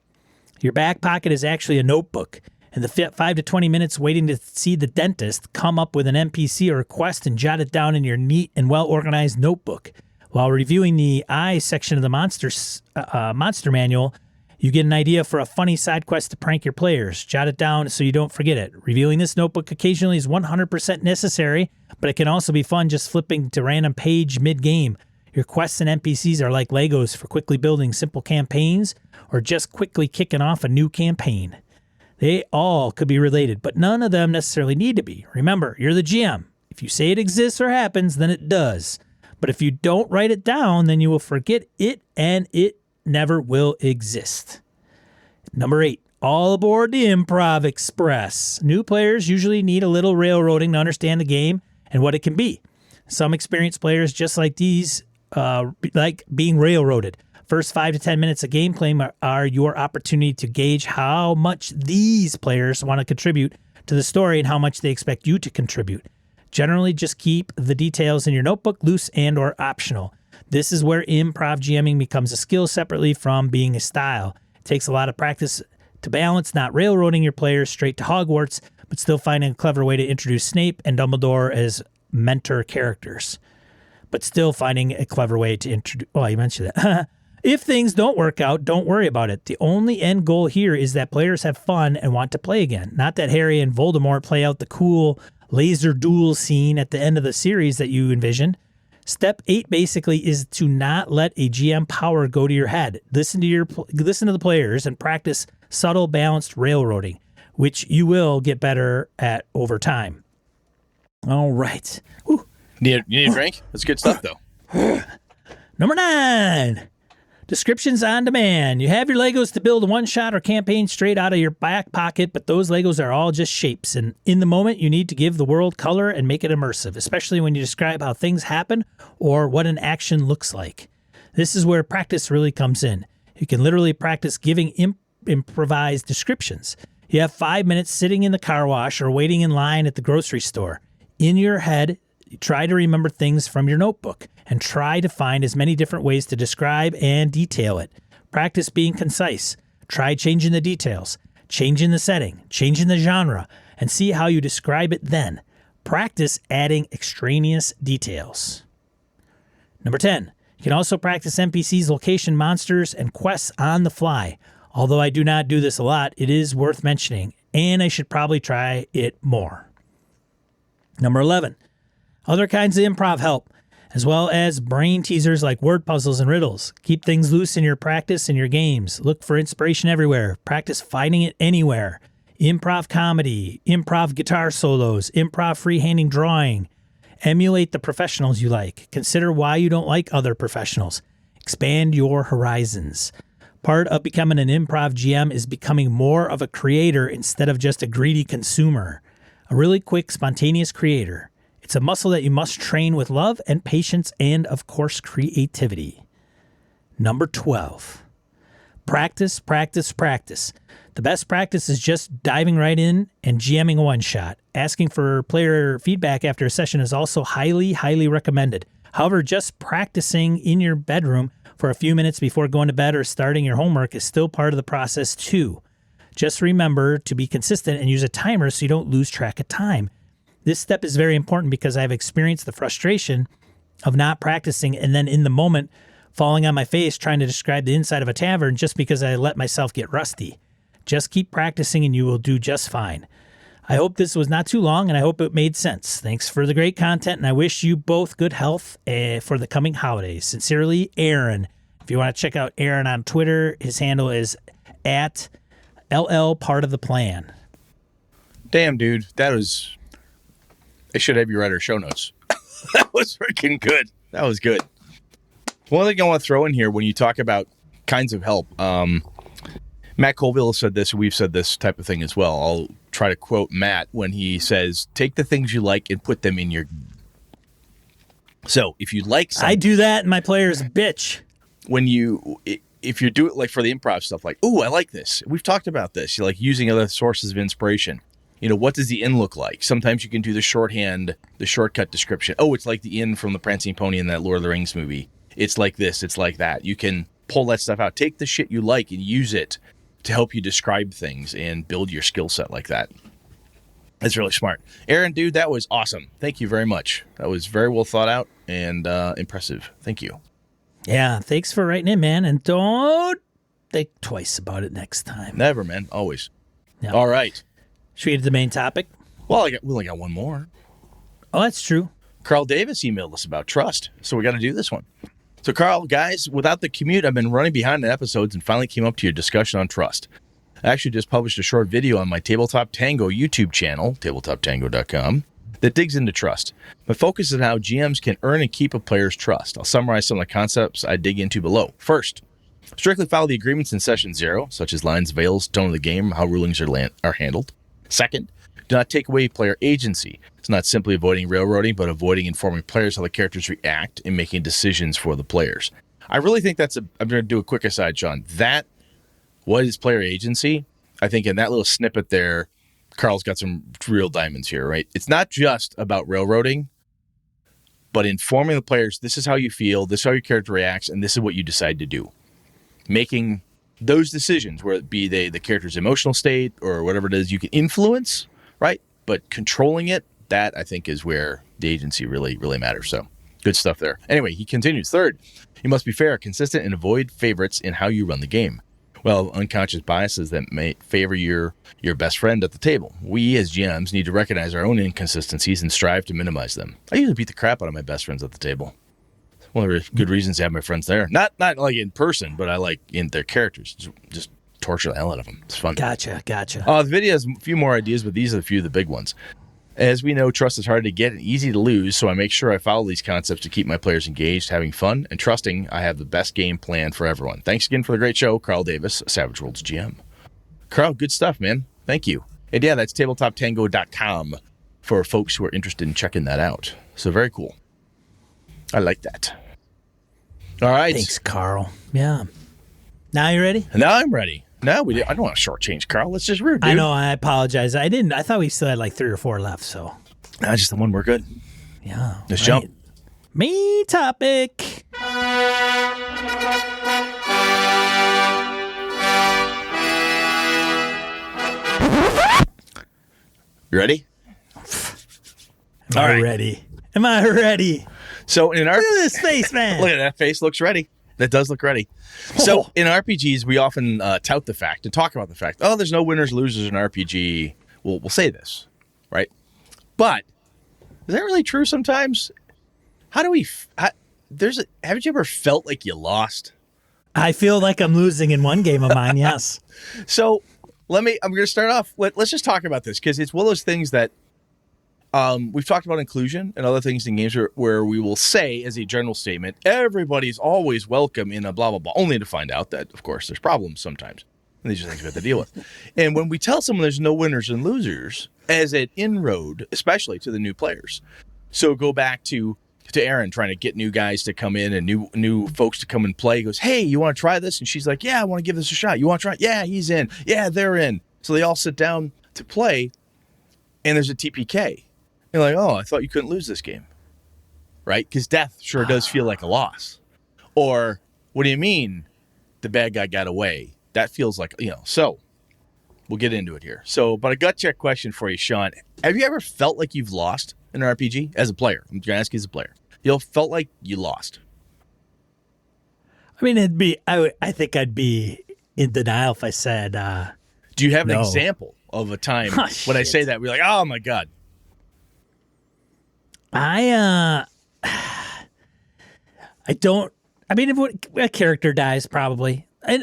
[SPEAKER 1] Your back pocket is actually a notebook. In the 5 to 20 minutes waiting to see the dentist, come up with an NPC or a quest and jot it down in your neat and well-organized notebook. While reviewing the I section of the monster manual, you get an idea for a funny side quest to prank your players. Jot it down so you don't forget it. Reviewing this notebook occasionally is 100% necessary, but it can also be fun just flipping to random page mid-game. Your quests and NPCs are like Legos for quickly building simple campaigns or just quickly kicking off a new campaign. They all could be related, but none of them necessarily need to be. Remember, you're the GM. If you say it exists or happens, then it does. But if you don't write it down, then you will forget it, and it never will exist. Number 8, all aboard the Improv Express. New players usually need a little railroading to understand the game and what it can be. Some experienced players just like these, like being railroaded. First 5 to 10 minutes of gameplay are your opportunity to gauge how much these players want to contribute to the story and how much they expect you to contribute. Generally, just keep the details in your notebook loose and or optional. This is where improv GMing becomes a skill separately from being a style. It takes a lot of practice to balance not railroading your players straight to Hogwarts, but still finding a clever way to introduce Snape and Dumbledore as mentor characters. But still finding a clever way to introduce... Oh, you mentioned that. If things don't work out, don't worry about it. The only end goal here is that players have fun and want to play again. Not that Harry and Voldemort play out the cool laser duel scene at the end of the series that you envisioned. Step 8 basically is to not let a GM power go to your head. Listen to the players and practice subtle, balanced railroading, which you will get better at over time. All right. Whew.
[SPEAKER 2] You need a drink? That's good stuff, though.
[SPEAKER 1] Number 9. Descriptions on demand. You have your Legos to build a one-shot or campaign straight out of your back pocket, but those Legos are all just shapes. And in the moment, you need to give the world color and make it immersive, especially when you describe how things happen or what an action looks like. This is where practice really comes in. You can literally practice giving improvised descriptions. You have 5 minutes sitting in the car wash or waiting in line at the grocery store. In your head, try to remember things from your notebook and try to find as many different ways to describe and detail it. Practice being concise. Try changing the details, changing the setting, changing the genre, and see how you describe it then. Practice adding extraneous details. Number 10. You can also practice NPCs, location, monsters, and quests on the fly. Although I do not do this a lot, it is worth mentioning. and I should probably try it more. Number 11, other kinds of improv help, as well as brain teasers like word puzzles and riddles. Keep things loose in your practice and your games. Look for inspiration everywhere. Practice finding it anywhere. Improv comedy, improv guitar solos, improv freehanding drawing. Emulate the professionals you like. Consider why you don't like other professionals. Expand your horizons. Part of becoming an improv GM is becoming more of a creator instead of just a greedy consumer. A really quick, spontaneous creator. It's a muscle that you must train with love and patience and, of course, creativity. Number 12. Practice, practice, practice. The best practice is just diving right in and GMing a one-shot. Asking for player feedback after a session is also highly, highly recommended. However, just practicing in your bedroom for a few minutes before going to bed or starting your homework is still part of the process too. Just remember to be consistent and use a timer so you don't lose track of time. This step is very important because I've experienced the frustration of not practicing and then in the moment falling on my face trying to describe the inside of a tavern just because I let myself get rusty. Just keep practicing and you will do just fine. I hope this was not too long and I hope it made sense. Thanks for the great content and I wish you both good health for the coming holidays. Sincerely, Aaron. If you want to check out Aaron on Twitter, his handle is at LL Part of the Plan.
[SPEAKER 2] Damn, dude. I should have you write our show notes. That was freaking good. That was good. One thing I want to throw in here when you talk about kinds of help, Matt Colville said this. We've said this type of thing as well. I'll try to quote Matt when he says, take the things you like and put them in your... So if you like something...
[SPEAKER 1] I do that and my players bitch.
[SPEAKER 2] If you do it like for the improv stuff, like, ooh, I like this. We've talked about this. You like using other sources of inspiration. You know, what does the inn look like? Sometimes you can do the shorthand, the shortcut description. Oh, it's like the inn from the Prancing Pony in that Lord of the Rings movie. It's like this. It's like that. You can pull that stuff out. Take the shit you like and use it to help you describe things and build your skill set like that. That's really smart. Aaron, dude, that was awesome. Thank you very much. That was very well thought out and impressive. Thank you.
[SPEAKER 1] Yeah, thanks for writing in, man. And don't think twice about it next time.
[SPEAKER 2] Never, man. Always.
[SPEAKER 1] Yeah.
[SPEAKER 2] All right.
[SPEAKER 1] Should we get to the main topic?
[SPEAKER 2] Well, we only got one more.
[SPEAKER 1] Oh, that's true.
[SPEAKER 2] Carl Davis emailed us about trust, so we got to do this one. So, Carl, guys, without the commute, I've been running behind in episodes and finally came up to your discussion on trust. I actually just published a short video on my Tabletop Tango YouTube channel, tabletoptango.com, that digs into trust. My focus is on how GMs can earn and keep a player's trust. I'll summarize some of the concepts I dig into below. First, strictly follow the agreements in Session 0, such as lines, veils, tone of the game, how rulings are handled. Second, do not take away player agency. It's not simply avoiding railroading, but avoiding informing players how the characters react and making decisions for the players. I really think I'm going to do a quick aside, Sean. What is player agency? I think in that little snippet there, Carl's got some real diamonds here, right? It's not just about railroading, but informing the players, this is how you feel, this is how your character reacts, and this is what you decide to do. Making those decisions, whether it be the character's emotional state or whatever it is you can influence, right? But controlling it, that I think is where the agency really, really matters. So good stuff there. Anyway, he continues. Third, you must be fair, consistent, and avoid favorites in how you run the game. Well, unconscious biases that may favor your best friend at the table. We as GMs need to recognize our own inconsistencies and strive to minimize them. I usually beat the crap out of my best friends at the table. One of the good reasons to have my friends there. Not like in person, but I like in their characters. Just torture the hell out of them. It's fun.
[SPEAKER 1] Gotcha.
[SPEAKER 2] The video has a few more ideas, but these are a few of the big ones. As we know, trust is hard to get and easy to lose, so I make sure I follow these concepts to keep my players engaged, having fun, and trusting I have the best game plan for everyone. Thanks again for the great show, Carl Davis, Savage Worlds GM. Carl, good stuff, man. Thank you. And yeah, that's tabletoptango.com for folks who are interested in checking that out. So very cool. I like that. All right.
[SPEAKER 1] Thanks, Carl. Yeah. Now you ready?
[SPEAKER 2] Now I'm ready. No, I don't want to shortchange Carl. That's just rude, dude.
[SPEAKER 1] I know. I apologize. I thought we still had like 3 or 4 left, so.
[SPEAKER 2] No, just the one. We're good.
[SPEAKER 1] Yeah.
[SPEAKER 2] Let's jump.
[SPEAKER 1] Main topic.
[SPEAKER 2] You ready?
[SPEAKER 1] Am I ready? So in our... Look at this face, man.
[SPEAKER 2] Look at that face. Looks ready. That does look ready. So in RPGs, we often tout the fact and talk about the fact, oh, there's no winners, losers in RPG. We'll say this, right? But is that really true sometimes? How do we... haven't you ever felt like you lost?
[SPEAKER 1] I feel like I'm losing in one game of mine, yes.
[SPEAKER 2] So I'm going to start off. Let's just talk about this because it's one of those things that we've talked about inclusion and other things in games where we will say as a general statement, everybody's always welcome in a blah, blah, blah, only to find out that, of course, there's problems sometimes. And these are things we have to deal with. And when we tell someone there's no winners and losers as an inroad, especially to the new players. So go back to Aaron trying to get new guys to come in and new folks to come and play. He goes, hey, you want to try this? And she's like, yeah, I want to give this a shot. You want to try it? Yeah, he's in. Yeah, they're in. So they all sit down to play, and there's a TPK. You're like, oh, I thought you couldn't lose this game. Right? Because death sure does feel like a loss. Or, what do you mean the bad guy got away? That feels like, so we'll get into it here. So, but a gut check question for you, Sean. Have you ever felt like you've lost in an RPG as a player? I'm going to ask you as a player. You felt like you lost?
[SPEAKER 1] I mean, I think I'd be in denial if I said,
[SPEAKER 2] do you have an
[SPEAKER 1] no.
[SPEAKER 2] example of a time when I
[SPEAKER 1] shit.
[SPEAKER 2] say that, we're like, oh my God.
[SPEAKER 1] I don't, I mean, if a character dies, probably. And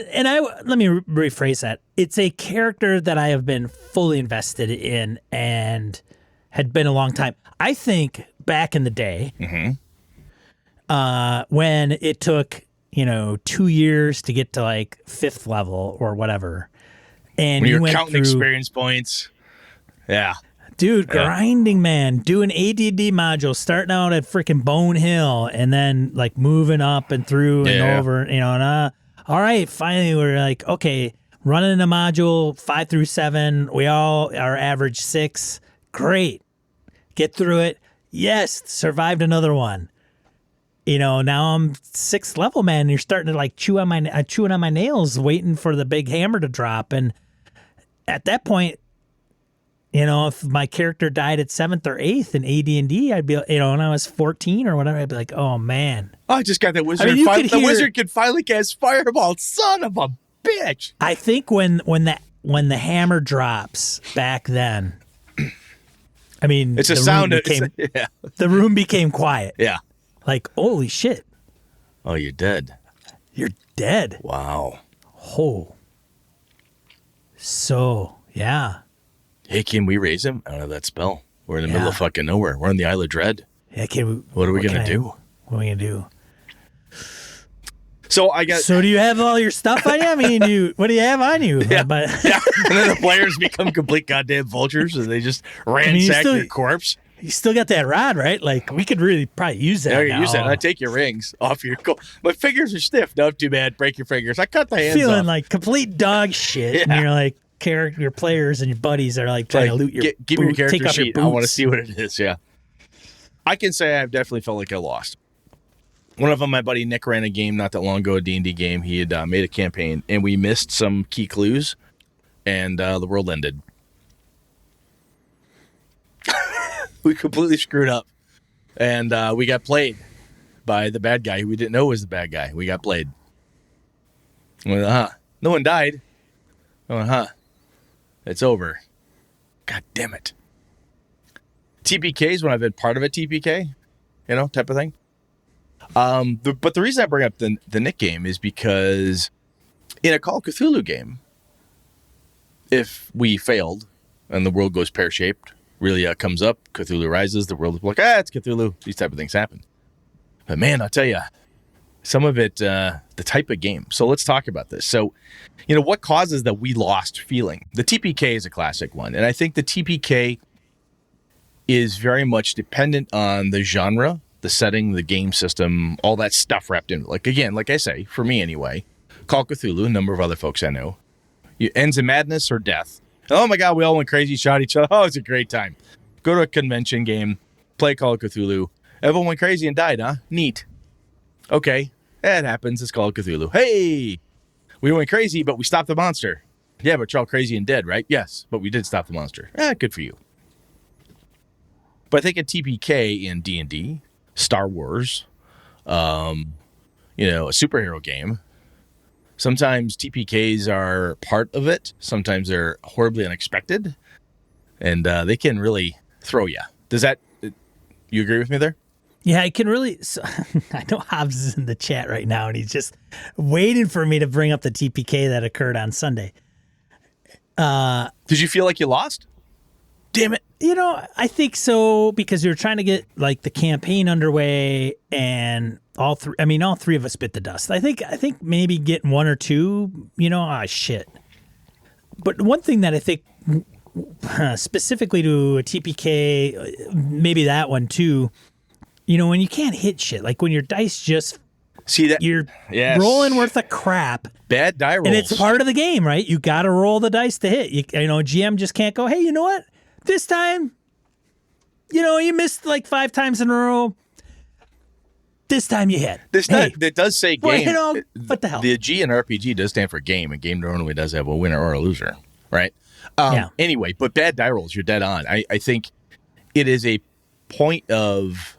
[SPEAKER 1] let me rephrase that. It's a character that I have been fully invested in and had been a long time. I think back in the day, when it took, 2 years to get to like 5th level or whatever. And
[SPEAKER 2] when
[SPEAKER 1] you
[SPEAKER 2] you're
[SPEAKER 1] went
[SPEAKER 2] counting
[SPEAKER 1] through,
[SPEAKER 2] experience points. Yeah.
[SPEAKER 1] Dude, grinding, man. Doing AD&D modules, starting out at freaking Bone Hill and then like moving up and through and over, and all right, finally we're like, okay, running a module 5 through 7. We all are average 6. Great. Get through it. Yes, survived another one. Now I'm 6th level, man. You're starting to like chewing on my nails, waiting for the big hammer to drop. And at that point, if my character died at 7th or 8th in AD&D, I'd be, when I was 14 or whatever, I'd be like, oh man.
[SPEAKER 2] Oh, I just got that wizard. Wizard could finally cast fireball. Son of a bitch.
[SPEAKER 1] I think when the hammer drops back then, I mean,
[SPEAKER 2] it's a sound.
[SPEAKER 1] The room became quiet.
[SPEAKER 2] Yeah.
[SPEAKER 1] Like, holy shit.
[SPEAKER 2] Oh, you're dead.
[SPEAKER 1] You're dead.
[SPEAKER 2] Wow.
[SPEAKER 1] Oh. So, yeah.
[SPEAKER 2] Hey, can we raise him? I don't have that spell. We're in the middle of fucking nowhere. We're in the Isle of Dread.
[SPEAKER 1] Yeah,
[SPEAKER 2] what are we going to do?
[SPEAKER 1] What are we going to do?
[SPEAKER 2] So
[SPEAKER 1] do you have all your stuff on you? I mean, what do you have on you?
[SPEAKER 2] Yeah. And then the players become complete goddamn vultures and they just ransack your corpse.
[SPEAKER 1] You still got that rod, right? Like, we could really probably use that.
[SPEAKER 2] Yeah, use that. I take your rings off your... My fingers are stiff. No, too bad. Break your fingers. I cut the hands
[SPEAKER 1] Feeling
[SPEAKER 2] off.
[SPEAKER 1] like complete dog shit. And you're like, your players and your buddies are like trying to loot your
[SPEAKER 2] give me your character
[SPEAKER 1] take off
[SPEAKER 2] sheet.
[SPEAKER 1] your
[SPEAKER 2] I want to see what it is. Yeah. I can say I've definitely felt like I lost. One of them, my buddy Nick, ran a game not that long ago, a D&D game. He had made a campaign, and we missed some key clues, and the world ended. We completely screwed up, and we got played by the bad guy who we didn't know was the bad guy. We got played. No one died. It's over. God damn it. TPKs when I've been part of a TPK, type of thing. But the reason I bring up the Nick game is because in a Call of Cthulhu game, if we failed and the world goes pear-shaped, really comes up, Cthulhu rises, the world is like, it's Cthulhu. These type of things happen. But man, I'll tell you, some of it, the type of game. So let's talk about this. So, what causes the we lost feeling? The TPK is a classic one. And I think the TPK is very much dependent on the genre, the setting, the game system, all that stuff wrapped in. Like I say, for me anyway, Call of Cthulhu, a number of other folks I know, ends in madness or death. Oh my God, we all went crazy, shot each other. Oh, it's a great time. Go to a convention game, play Call of Cthulhu. Everyone went crazy and died, huh? Neat. Okay, that happens. It's Call of Cthulhu. Hey, we went crazy, but we stopped the monster. Yeah, but you're all crazy and dead, right? Yes, but we did stop the monster. Good for you. But I think a TPK in D&D, Star Wars, a superhero game, sometimes TPKs are part of it. Sometimes they're horribly unexpected, and they can really throw you. Does that, you agree with me there?
[SPEAKER 1] Yeah, I can really. So, I know Hobbs is in the chat right now, and he's just waiting for me to bring up the TPK that occurred on Sunday.
[SPEAKER 2] Did you feel like you lost? Damn it.
[SPEAKER 1] I think so, because we were trying to get like the campaign underway, and all three of us bit the dust. I think maybe getting one or two, shit. But one thing that I think specifically to a TPK, maybe that one too, when you can't hit shit, like when your dice just
[SPEAKER 2] see that
[SPEAKER 1] you're rolling worth of crap.
[SPEAKER 2] Bad die rolls.
[SPEAKER 1] And it's part of the game, right? You got to roll the dice to hit. GM just can't go, hey, you know what? This time, you missed like 5 times in a row. This time you hit.
[SPEAKER 2] It does say game.
[SPEAKER 1] Well, what the hell?
[SPEAKER 2] The G in RPG does stand for game, and game normally does have a winner or a loser, right? Anyway, but bad die rolls, you're dead on. I think it is a point of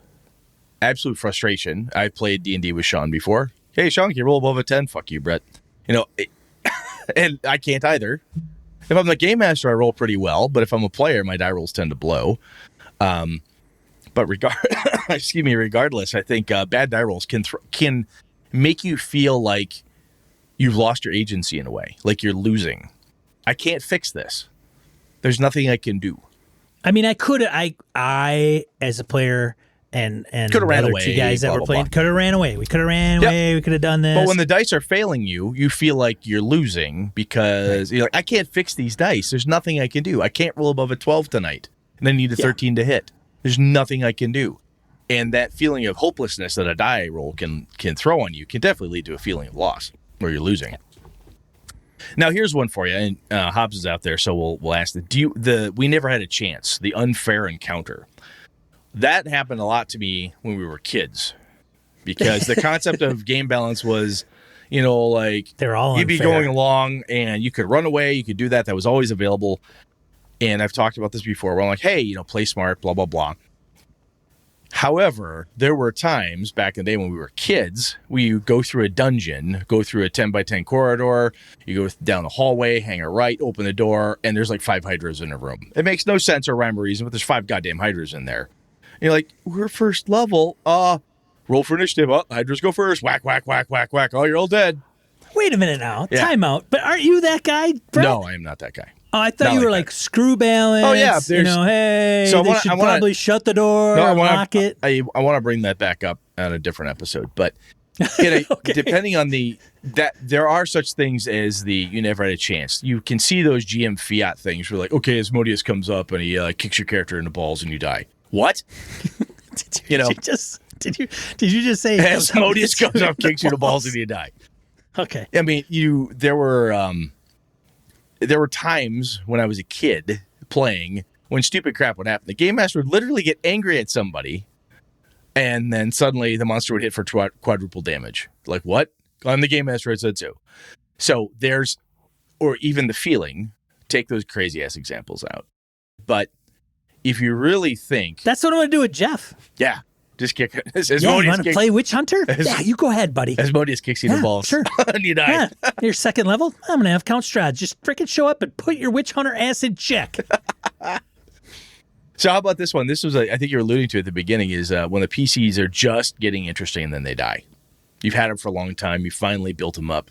[SPEAKER 2] absolute frustration. I've played D&D with Sean before. Hey, Sean, can you roll above a 10? Fuck you, Brett. And I can't either. If I'm the game master, I roll pretty well, but if I'm a player, my die rolls tend to blow. But regardless, I think bad die rolls can make you feel like you've lost your agency in a way, like you're losing. I can't fix this. There's nothing I can do.
[SPEAKER 1] I mean, I as a player and the other two guys that were playing could have ran away. We could have ran away. We could have done this.
[SPEAKER 2] But when the dice are failing you, you feel like you're losing because you're like, I can't fix these dice. There's nothing I can do. I can't roll above a 12 tonight, and then need a 13 to hit. There's nothing I can do. And that feeling of hopelessness that a die roll can throw on you can definitely lead to a feeling of loss where you're losing. Now, here's one for you, and Hobbs is out there, so we'll ask we never had a chance, the unfair encounter. That happened a lot to me when we were kids, because the concept of game balance was, like
[SPEAKER 1] they're all
[SPEAKER 2] you'd be
[SPEAKER 1] unfair.
[SPEAKER 2] going along and you could run away, you could do that. That was always available. And I've talked about this before where I'm like, hey, play smart, blah, blah, blah. However, there were times back in the day when we were kids, we would go through a dungeon, go through a 10 by 10 corridor, you go down the hallway, hang a right, open the door, and there's like 5 hydras in a room. It makes no sense or rhyme or reason, but there's 5 goddamn hydras in there. And you're like, we're first level. Roll for initiative. Hydras go first. Whack, whack, whack, whack, whack. Oh, you're all dead.
[SPEAKER 1] Wait a minute now. Yeah. Time out. But aren't you that guy, Brett?
[SPEAKER 2] No, I am not that guy.
[SPEAKER 1] Oh, I thought you were like screw balance.
[SPEAKER 2] Oh, yeah.
[SPEAKER 1] Hey, so they should probably shut the door, lock it.
[SPEAKER 2] I want to bring that back up on a different episode. But depending on there are such things as you never had a chance. You can see those GM fiat things where like, okay, Asmodeus comes up and he kicks your character in the balls and you die. What?
[SPEAKER 1] Did you just say
[SPEAKER 2] Asmodeus comes up, kicks you in the balls and you die?
[SPEAKER 1] Okay.
[SPEAKER 2] I mean, there were times when I was a kid playing when stupid crap would happen. The game master would literally get angry at somebody, and then suddenly the monster would hit for quadruple damage. Like, what? I'm the game master, I said so. So or even the feeling, take those crazy ass examples out. But if you really think...
[SPEAKER 1] That's what I'm going to do with Jeff.
[SPEAKER 2] Yeah. Just kick it.
[SPEAKER 1] You want to play Witch Hunter? Yeah, you go ahead, buddy.
[SPEAKER 2] Asmodeus kicks you in the balls.
[SPEAKER 1] Sure.
[SPEAKER 2] And you die.
[SPEAKER 1] Yeah. You're second level. I'm going to have Count Strahd. Just freaking show up and put your Witch Hunter ass in check.
[SPEAKER 2] So how about this one? This was, I think you were alluding to at the beginning, is when the PCs are just getting interesting and then they die. You've had them for a long time. You finally built them up.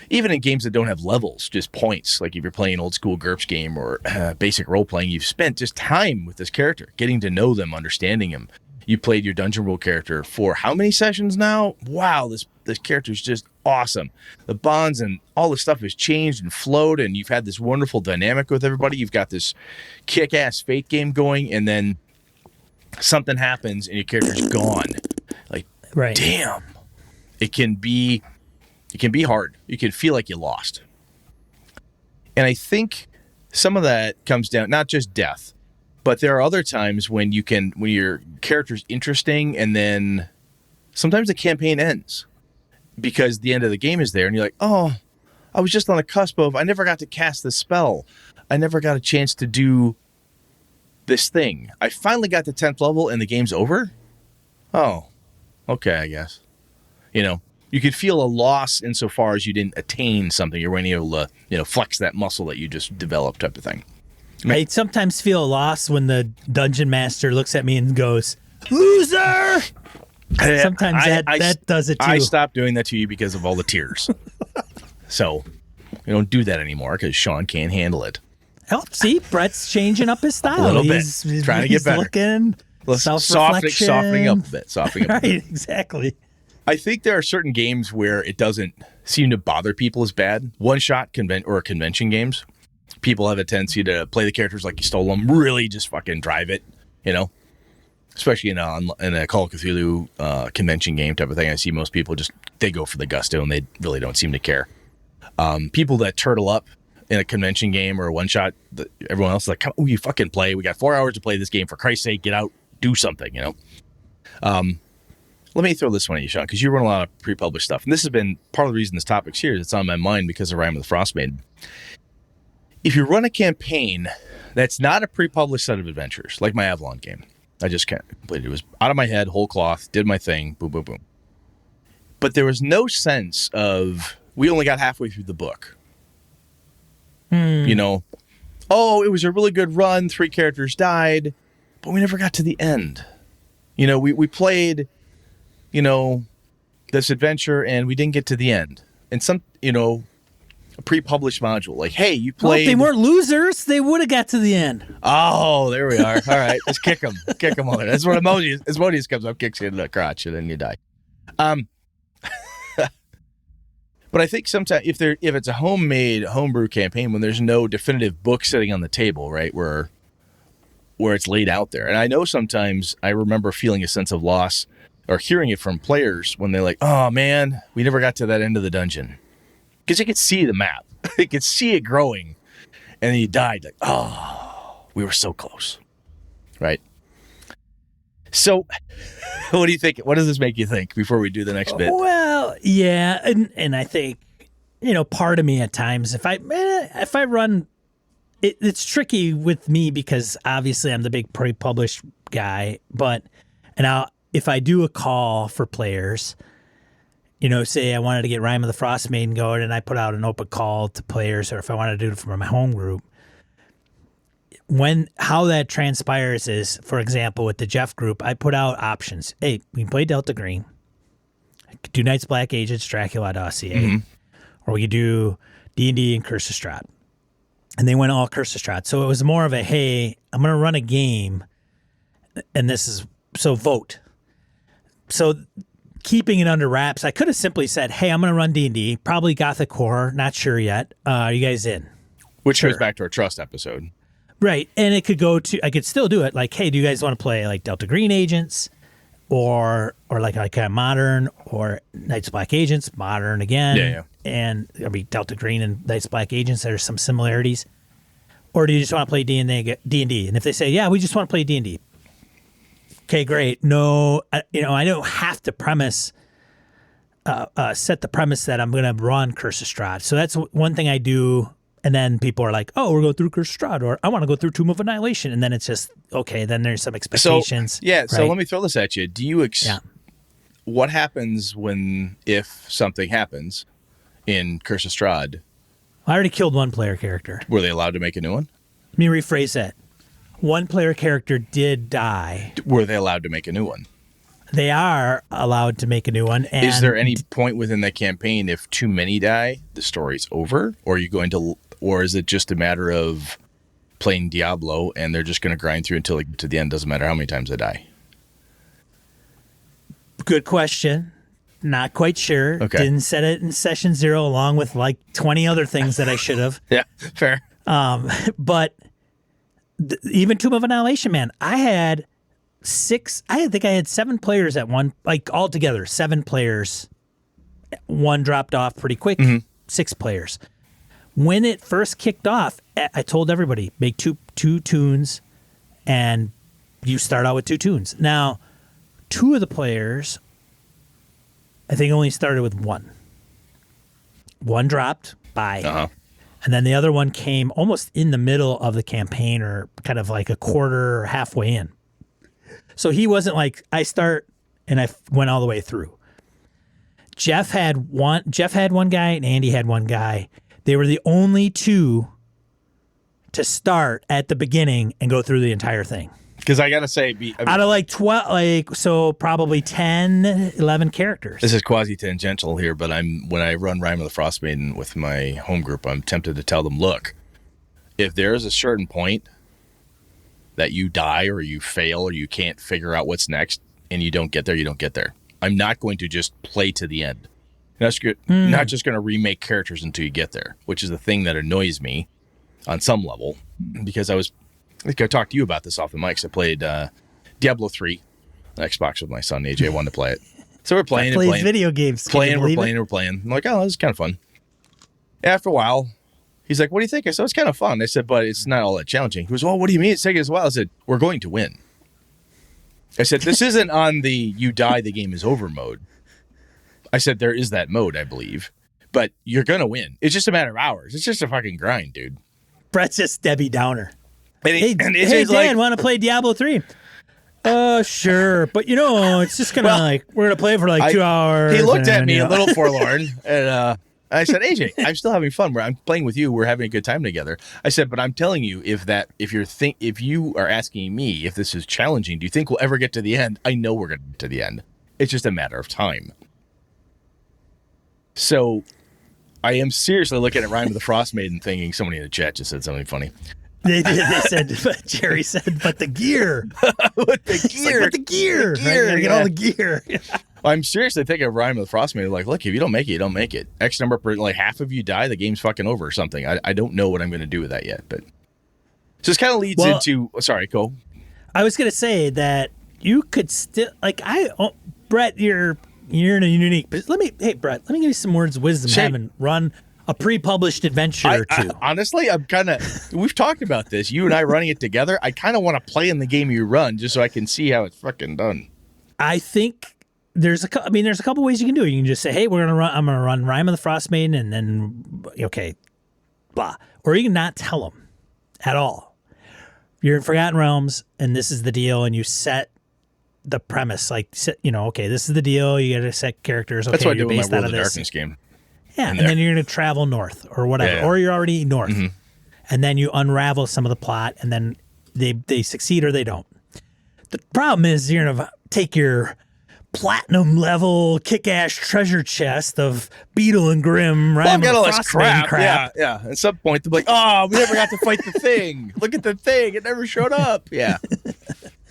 [SPEAKER 2] Even in games that don't have levels, just points. Like if you're playing an old school GURPS game or basic role playing, you've spent just time with this character, getting to know them, understanding them. You played your dungeon role character for how many sessions now? Wow, this character is just awesome. The bonds and all the stuff has changed and flowed, and you've had this wonderful dynamic with everybody. You've got this kick-ass fate game going, and then something happens and your character's gone. Like,
[SPEAKER 1] right.
[SPEAKER 2] Damn. It can be hard. You can feel like you lost. And I think some of that comes down, not just death, but there are other times when your character's interesting and then sometimes the campaign ends because the end of the game is there and you're like, oh, I was just on the cusp of, I never got to cast the spell. I never got a chance to do this thing. I finally got to 10th level and the game's over. Oh, okay, I guess. You could feel a loss insofar as you didn't attain something. You weren't able to, flex that muscle that you just developed, type of thing.
[SPEAKER 1] I sometimes feel lost when the dungeon master looks at me and goes, "Loser!" Sometimes that does it too.
[SPEAKER 2] I stopped doing that to you because of all the tears. So we don't do that anymore because Sean can't handle it.
[SPEAKER 1] Oh, see, Brett's changing up his style.
[SPEAKER 2] A little bit.
[SPEAKER 1] He's
[SPEAKER 2] trying to get better.
[SPEAKER 1] Looking, self-reflection.
[SPEAKER 2] Softening up a bit.
[SPEAKER 1] Right, exactly.
[SPEAKER 2] I think there are certain games where it doesn't seem to bother people as bad. One-shot convention games, people have a tendency to play the characters like you stole them, really just fucking drive it, Especially in a Call of Cthulhu convention game type of thing. I see most people they go for the gusto and they really don't seem to care. People that turtle up in a convention game or a one-shot, everyone else is like, come on, you fucking play. We got 4 hours to play this game. For Christ's sake, get out, do something, Let me throw this one at you, Sean, because you run a lot of pre-published stuff. And this has been part of the reason this topic's here. It's on my mind because of Rime of the Frostmaiden. If you run a campaign that's not a pre-published set of adventures, like my Avalon game, I just can't complete it. It was out of my head, whole cloth, did my thing, boom, boom, boom. But there was no sense of, we only got halfway through the book. It was a really good run, 3 characters died, but we never got to the end. We played... this adventure, and we didn't get to the end. And some, a pre-published module, like, hey, you played...
[SPEAKER 1] Well, if they weren't losers, they would have got to the end.
[SPEAKER 2] Oh, there we are. All right, let's kick them. Kick them on there. That's what Asmodeus comes up, kicks you in the crotch, and then you die. But I think sometimes if it's a homebrew campaign, when there's no definitive book sitting on the table, right, where it's laid out there. And I know sometimes I remember feeling a sense of loss or hearing it from players when they're like, oh man, we never got to that end of the dungeon. Because you could see the map. You could see it growing. And then you died. Like, oh, we were so close. Right? So, what do you think? What does this make you think before we do the next bit?
[SPEAKER 1] Well, yeah. And I think, part of me at times, if I run, it's tricky with me because obviously I'm the big pre-published guy. If I do a call for players, say I wanted to get Rime of the Frostmaiden going and I put out an open call to players, or if I wanted to do it for my home group, how that transpires is, for example, with the Jeff group, I put out options. Hey, we can play Delta Green, do Knights Black Agents, Dracula Dossier, or we could do D&D and Curse of Strahd. And they went all Curse of Strahd. So it was more of a, hey, I'm going to run a game, and so vote. So keeping it under wraps, I could have simply said, hey, I'm going to run D&D, probably Gothic Horror, not sure yet. Are you guys in?
[SPEAKER 2] Which goes back to our Trust episode.
[SPEAKER 1] Right. And I could still do it like, hey, do you guys want to play like Delta Green Agents or like a modern, or Knights Black Agents, modern again?
[SPEAKER 2] Yeah.
[SPEAKER 1] And Delta Green and Knights Black Agents, there's some similarities. Or do you just want to play D&D? And if they say, yeah, we just want to play D&D. Okay, great. No, I don't have to set the premise that I'm going to run Curse of Strahd. So that's one thing I do. And then people are like, oh, we're going through Curse of Strahd, or I want to go through Tomb of Annihilation. And then it's just, okay, then there's some expectations.
[SPEAKER 2] So let me throw this at you. Do you what happens if something happens in Curse of Strahd?
[SPEAKER 1] I already killed one player character.
[SPEAKER 2] Were they allowed to make a new one?
[SPEAKER 1] Let me rephrase that. One player character did die.
[SPEAKER 2] Were they allowed to make a new one?
[SPEAKER 1] They are allowed to make a new one. And
[SPEAKER 2] is there any point within the campaign, if too many die, the story's over? Or is it just a matter of playing Diablo and they're just going to grind through until to the end? Doesn't matter how many times they die.
[SPEAKER 1] Good question. Not quite sure.
[SPEAKER 2] Okay.
[SPEAKER 1] Didn't set it in session 0 along with like 20 other things that I should have.
[SPEAKER 2] Yeah, fair.
[SPEAKER 1] But even Tomb of Annihilation, man, I think I had 7 players at one, like altogether, 7 players. One dropped off pretty quick, 6 players. When it first kicked off, I told everybody, make two tunes, and you start out with 2 tunes. Now, 2 of the players, I think, only started with 1. 1 dropped, bye.
[SPEAKER 2] Uh-huh.
[SPEAKER 1] And then the other one came almost in the middle of the campaign, or kind of like a quarter or halfway in. So he wasn't like, I start and I went all the way through. Jeff had one guy and Andy had one guy. They were the only two to start at the beginning and go through the entire thing.
[SPEAKER 2] Because I got to say,
[SPEAKER 1] out of like 12, so probably 10, 11 characters.
[SPEAKER 2] This is quasi-tangential here, but when I run Rime of the Frost Maiden with my home group, I'm tempted to tell them, look, if there is a certain point that you die or you fail or you can't figure out what's next and you don't get there, you don't get there. I'm not going to just play to the end. Not just going to remake characters until you get there, which is the thing that annoys me on some level, because I think I talked to you about this off the mics. I played Diablo 3 on Xbox with my son. AJ wanted to play it. So we're playing and playing.
[SPEAKER 1] Video games.
[SPEAKER 2] We're playing. I'm like, oh, this is kind of fun. After a while, he's like, what do you think? I said, it's kind of fun. I said, but it's not all that challenging. He goes, well, what do you mean it's taking us a while? I said, we're going to win. I said, this isn't on the you die, the game is over mode. I said, there is that mode, I believe. But you're going to win. It's just a matter of hours. It's just a fucking grind, dude.
[SPEAKER 1] Brett's just Debbie Downer.
[SPEAKER 2] Hey,
[SPEAKER 1] Dan, want to play Diablo 3? Sure. But, it's just going to, we're going to play for 2 hours.
[SPEAKER 2] He looked at me a little forlorn, and I said, AJ, I'm still having fun. I'm playing with you. We're having a good time together. I said, but I'm telling you, if you are asking me if this is challenging, do you think we'll ever get to the end? I know we're going to get to the end. It's just a matter of time. So I am seriously looking at Rime of the Frost Maiden thinking, somebody in the chat just said something funny.
[SPEAKER 1] They said, but Jerry said, but the gear.
[SPEAKER 2] But the gear.
[SPEAKER 1] But the gear. Gotta get all the gear.
[SPEAKER 2] I'm seriously thinking of Rime of the Frost Maiden, like, look, if you don't make it, you don't make it. X number, half of you die, the game's fucking over or something. I don't know what I'm going to do with that yet, but so this kind of leads into, sorry, go. I
[SPEAKER 1] was going to say that you could still, Brett, you're in a unique, but Brett, let me give you some words of wisdom. Having run a pre-published adventure or two.
[SPEAKER 2] Honestly, we've talked about this, you and I running it together. I kind of want to play in the game you run just so I can see how it's fucking done.
[SPEAKER 1] I think there's a couple ways you can do it. You can just say, hey, I'm going to run Rime of the Frost Maiden, and then, okay, blah. Or you can not tell them at all. You're in Forgotten Realms, and this is the deal, and you set the premise, okay, this is the deal. You got to set characters. Okay,
[SPEAKER 2] that's what I do with my World of
[SPEAKER 1] this.
[SPEAKER 2] Darkness game.
[SPEAKER 1] Yeah, and then you're going to travel north or whatever, or you're already north, and then you unravel some of the plot, and then they succeed or they don't. The problem is you're going to take your platinum level kick-ass treasure chest of Beetle and Grimm,
[SPEAKER 2] I've got all this crap. Yeah. At some point they'll be like, oh, we never got to fight the thing. Look at the thing; it never showed up. Yeah.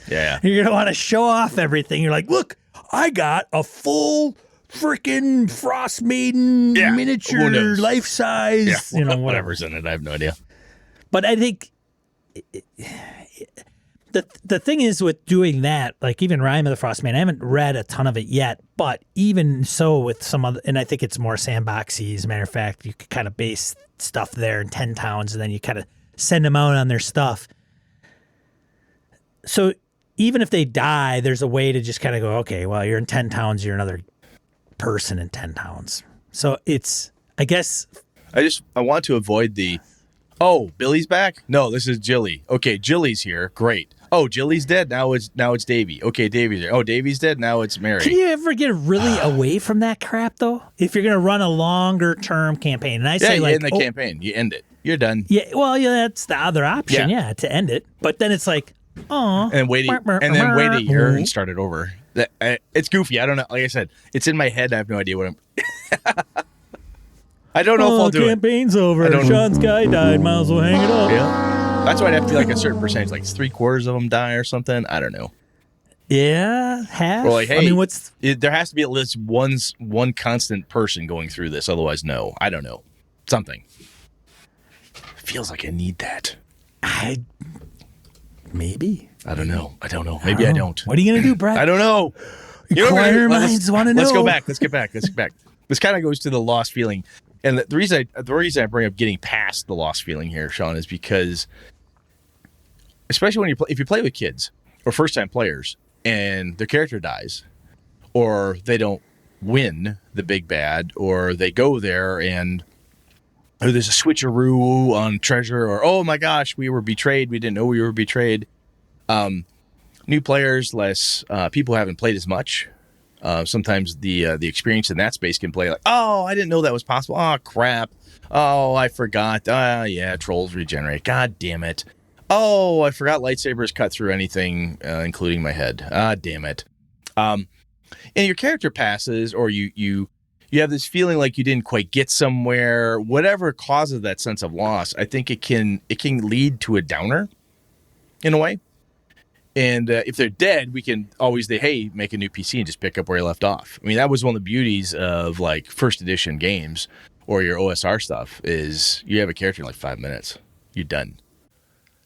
[SPEAKER 2] Yeah.
[SPEAKER 1] You're gonna want to show off everything. You're like, look, I got a full freaking Frost Maiden miniature, life size.
[SPEAKER 2] Yeah, whatever's in it. I have no idea.
[SPEAKER 1] But I think the thing is with doing that, like even Rime of the Frost Maiden, I haven't read a ton of it yet, but even so with some other, and I think it's more sandboxy. As a matter of fact, you could kind of base stuff there in 10 towns, and then you kind of send them out on their stuff. So even if they die, there's a way to just kind of go, okay, well, you're in 10 towns, you're another person in 10 towns. So it's, I guess.
[SPEAKER 2] I want to avoid the, oh, Billy's back? No, this is Jilly. Okay, Jilly's here. Great. Oh, Jilly's dead. Now it's Davy. Okay, Davy's there. Oh, Davy's dead. Now it's Mary.
[SPEAKER 1] Can you ever get really away from that crap though? If you're going to run a longer term campaign, and I say
[SPEAKER 2] in the campaign, you end it. You're done.
[SPEAKER 1] Yeah, well, that's the other option. Yeah, to end it. But then it's like, oh,
[SPEAKER 2] and wait a year and start it over. It's goofy. I don't know. Like I said, it's in my head. I have no idea what I'm. I don't know if I'll do it.
[SPEAKER 1] Campaign's over. Sean's guy died. Might as well hang it up.
[SPEAKER 2] Yeah, that's why I'd have to be like a certain percentage, like 3/4 of them die or something. I don't know.
[SPEAKER 1] Yeah, half.
[SPEAKER 2] Or like, hey, there has to be at least one constant person going through this. Otherwise, no. I don't know. Something. Feels like I need that.
[SPEAKER 1] Maybe.
[SPEAKER 2] I don't know. Maybe I don't.
[SPEAKER 1] What are you going to do, Brett?
[SPEAKER 2] I don't know.
[SPEAKER 1] Inquirer minds want to know.
[SPEAKER 2] Let's go back. Let's get back. This kind of goes to the lost feeling. And the reason I bring up getting past the lost feeling here, Sean, is because, especially when if you play with kids or first-time players and their character dies, or they don't win the big bad, or they go there and there's a switcheroo on treasure, or, oh my gosh, we were betrayed. We didn't know we were betrayed. New players, less people who haven't played as much, Sometimes the experience in that space can play like, oh, I didn't know that was possible. Oh, crap. Oh, I forgot. Yeah, trolls regenerate. God damn it. Oh, I forgot lightsabers cut through anything, including my head. Damn it. And your character passes, or you have this feeling like you didn't quite get somewhere. Whatever causes that sense of loss, I think it can lead to a downer in a way. And if they're dead, we can always make a new PC and just pick up where you left off. I mean, that was one of the beauties of like first edition games or your OSR stuff is you have a character in like 5 minutes. You're done.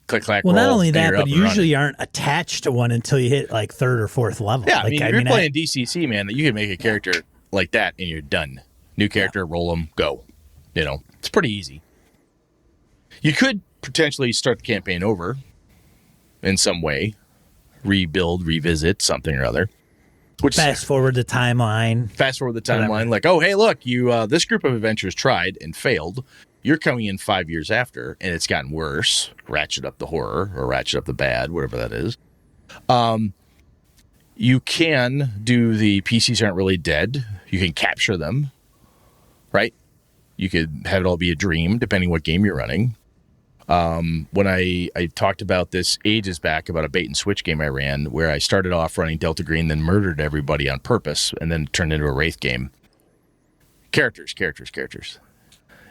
[SPEAKER 2] Click, clack,
[SPEAKER 1] well,
[SPEAKER 2] roll,
[SPEAKER 1] not only that, but
[SPEAKER 2] usually
[SPEAKER 1] you aren't attached to one until you hit like 3rd or 4th level.
[SPEAKER 2] Yeah, like, if you're playing DCC, man, you can make a character like that and you're done. New character, roll them, go. You know, it's pretty easy. You could potentially start the campaign over in some way. Rebuild, revisit something or other.
[SPEAKER 1] Fast forward the timeline.
[SPEAKER 2] Whatever. Like, oh, hey, look, you this group of adventurers tried and failed. You're coming in 5 years after, and it's gotten worse. Ratchet up the horror or ratchet up the bad, whatever that is. You can do the PCs aren't really dead. You can capture them, right? You could have it all be a dream, depending what game you're running. When I talked about this ages back about a bait and switch game I ran where I started off running Delta Green, then murdered everybody on purpose, and then turned into a Wraith game. Characters.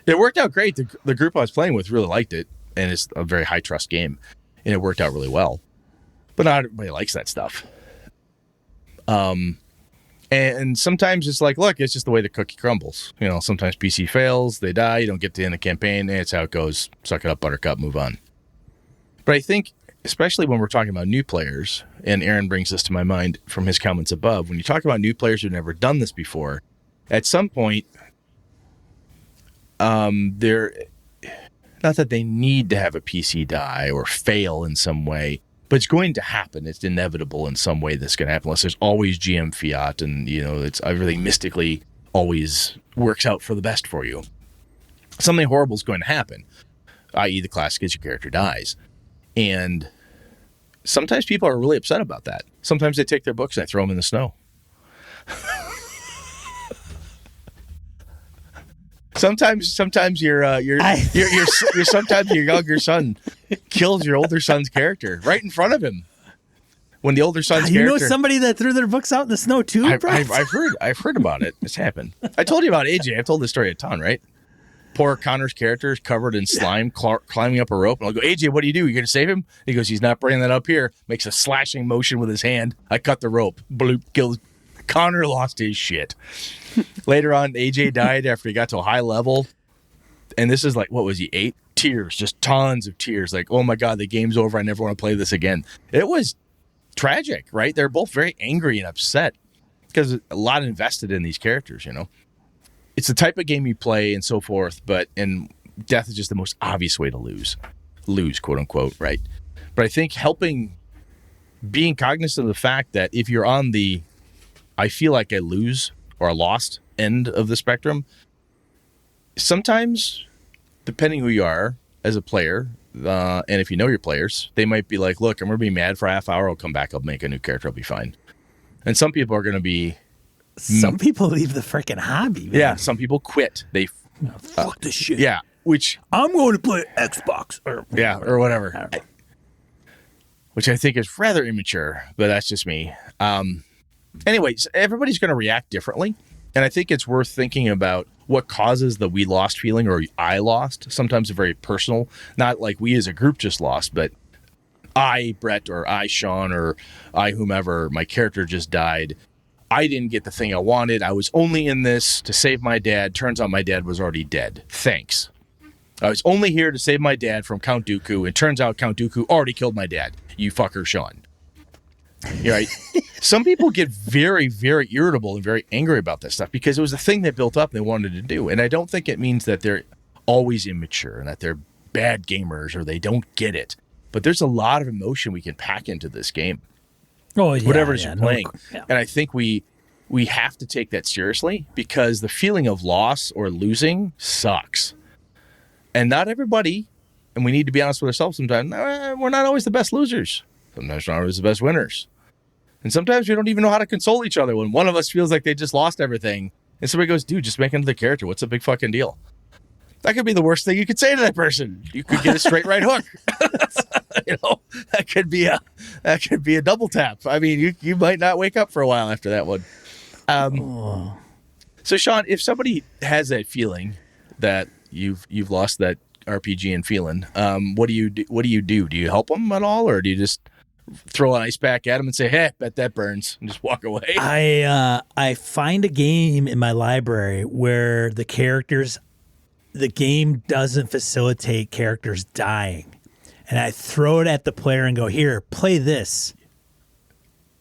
[SPEAKER 2] It worked out great. The group I was playing with really liked it, and it's a very high trust game, and it worked out really well. But not everybody likes that stuff. And sometimes it's like, look, it's just the way the cookie crumbles. You know, sometimes PC fails, they die, you don't get to the end of the campaign, and it's how it goes. Suck it up, buttercup, move on. But I think, especially when we're talking about new players, and Aaron brings this to my mind from his comments above, when you talk about new players who've never done this before, at some point, they're not that they need to have a PC die or fail in some way, but it's going to happen. It's inevitable in some way that's going to happen, unless there's always GM fiat and, you know, it's everything mystically always works out for the best for you. Something horrible is going to happen, i.e. the classic is your character dies. And sometimes people are really upset about that. Sometimes they take their books and they throw them in the snow. Sometimes sometimes your younger son kills your older son's character right in front of him. When the older son's character,
[SPEAKER 1] you know somebody that threw their books out in the snow too.
[SPEAKER 2] I've heard about it. It's happened. I told you about AJ. I've told this story a ton, right? Poor Connor's character is covered in slime, climbing up a rope, and I'll go, AJ, what do? You gonna save him? He goes, he's not bringing that up here. Makes a slashing motion with his hand. I cut the rope. Bloop, kills. Connor lost his shit. Later on, AJ died after he got to a high level. And this is like, what was he, 8? Tears, just tons of tears. Like, oh my God, the game's over. I never want to play this again. It was tragic, right? They're both very angry and upset because a lot invested in these characters, you know? It's the type of game you play and so forth, and death is just the most obvious way to lose, quote unquote, right? But I think being cognizant of the fact that if you're on the I feel like I lose or I lost end of the spectrum, sometimes, depending who you are as a player, and if you know your players, they might be like, look, I'm going to be mad for a half hour. I'll come back. I'll make a new character. I'll be fine. And some people are going to be...
[SPEAKER 1] Some people leave the freaking hobby, man.
[SPEAKER 2] Yeah, some people quit. They...
[SPEAKER 1] fuck this shit.
[SPEAKER 2] Yeah, which...
[SPEAKER 1] I'm going to play Xbox.
[SPEAKER 2] Or whatever. Which I think is rather immature, but that's just me. Anyways, everybody's going to react differently. And I think it's worth thinking about what causes the we lost feeling or I lost. Sometimes it's very personal, not like we as a group just lost, but I, Brett, or I, Sean, or I, whomever, my character just died. I didn't get the thing I wanted. I was only in this to save my dad. Turns out my dad was already dead. Thanks. I was only here to save my dad from Count Dooku. It turns out Count Dooku already killed my dad. You fucker, Sean. You're right. Some people get very, very irritable and very angry about this stuff because it was a thing they built up and they wanted to do. And I don't think it means that they're always immature and that they're bad gamers or they don't get it. But there's a lot of emotion we can pack into this game.
[SPEAKER 1] Oh, yeah.
[SPEAKER 2] Whatever it is you're playing.
[SPEAKER 1] Yeah.
[SPEAKER 2] And I think we have to take that seriously because the feeling of loss or losing sucks. And not everybody, and we need to be honest with ourselves sometimes, we're not always the best losers. Sometimes we're not always the best winners. And sometimes we don't even know how to console each other when one of us feels like they just lost everything. And somebody goes, dude, just make another character. What's the big fucking deal? That could be the worst thing you could say to that person. You could get a straight right hook. That could be a double tap. I mean, you might not wake up for a while after that one. So Sean, if somebody has that feeling that you've lost that RPG and feeling, what do you do? Do you help them at all, or do you just throw an ice pack at them and say, "Hey, bet that burns," and just walk away?
[SPEAKER 1] I find a game in my library where the game doesn't facilitate characters dying, and I throw it at the player and go, "Here, play this."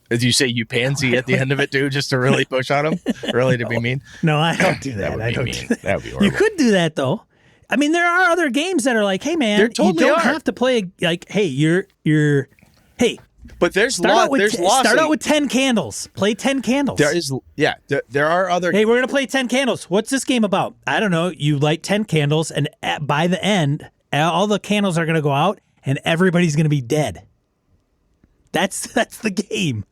[SPEAKER 2] Did you say you pansy at the end of it too, just to really push on them? Really to be mean?
[SPEAKER 1] No, I don't do that.
[SPEAKER 2] I don't do that. That would be horrible.
[SPEAKER 1] You could do that though. I mean, there are other games that are like, "Hey, man,
[SPEAKER 2] totally
[SPEAKER 1] you don't
[SPEAKER 2] are.
[SPEAKER 1] have to play like, hey, hey."
[SPEAKER 2] But there's
[SPEAKER 1] start out with 10 candles. Play 10 candles.
[SPEAKER 2] There are other.
[SPEAKER 1] Hey, we're gonna play 10 candles. What's this game about? I don't know. You light 10 candles, and by the end, all the candles are gonna go out, and everybody's gonna be dead. That's the game.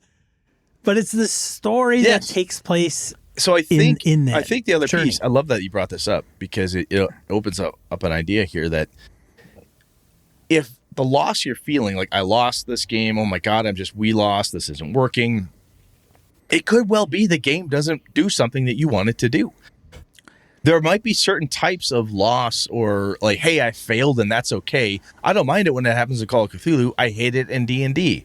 [SPEAKER 1] But it's the story that takes place.
[SPEAKER 2] So I think
[SPEAKER 1] in that
[SPEAKER 2] I think the other
[SPEAKER 1] journey.
[SPEAKER 2] piece. I love that you brought this up because it opens up an idea here that if the loss you're feeling, like I lost this game, oh my God, we lost, this isn't working. It could well be the game doesn't do something that you want it to do. There might be certain types of loss or like, hey, I failed and that's okay. I don't mind it when that happens in Call of Cthulhu. I hate it in D&D.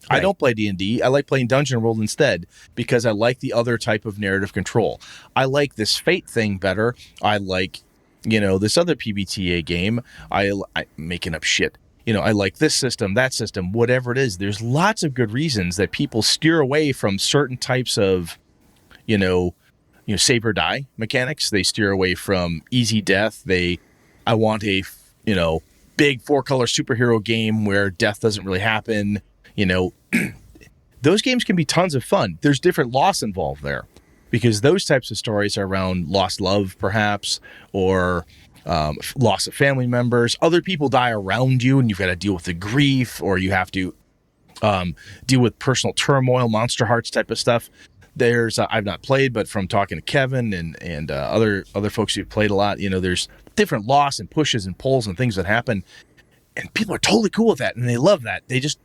[SPEAKER 2] Right. I don't play D&D. I like playing Dungeon World instead because I like the other type of narrative control. I like this Fate thing better. I like, this other PBTA game. I'm making up shit. I like this system, that system, whatever it is. There's lots of good reasons that people steer away from certain types of, save or die mechanics. They steer away from easy death. I want a, big 4-color superhero game where death doesn't really happen. Those games can be tons of fun. There's different loss involved there because those types of stories are around lost love, perhaps, or loss of family members. Other people die around you and you've got to deal with the grief, or you have to deal with personal turmoil, Monster Hearts type of stuff. There's I've not played, but from talking to Kevin and other folks who've played a lot, there's different loss and pushes and pulls and things that happen, and people are totally cool with that and they love that. They just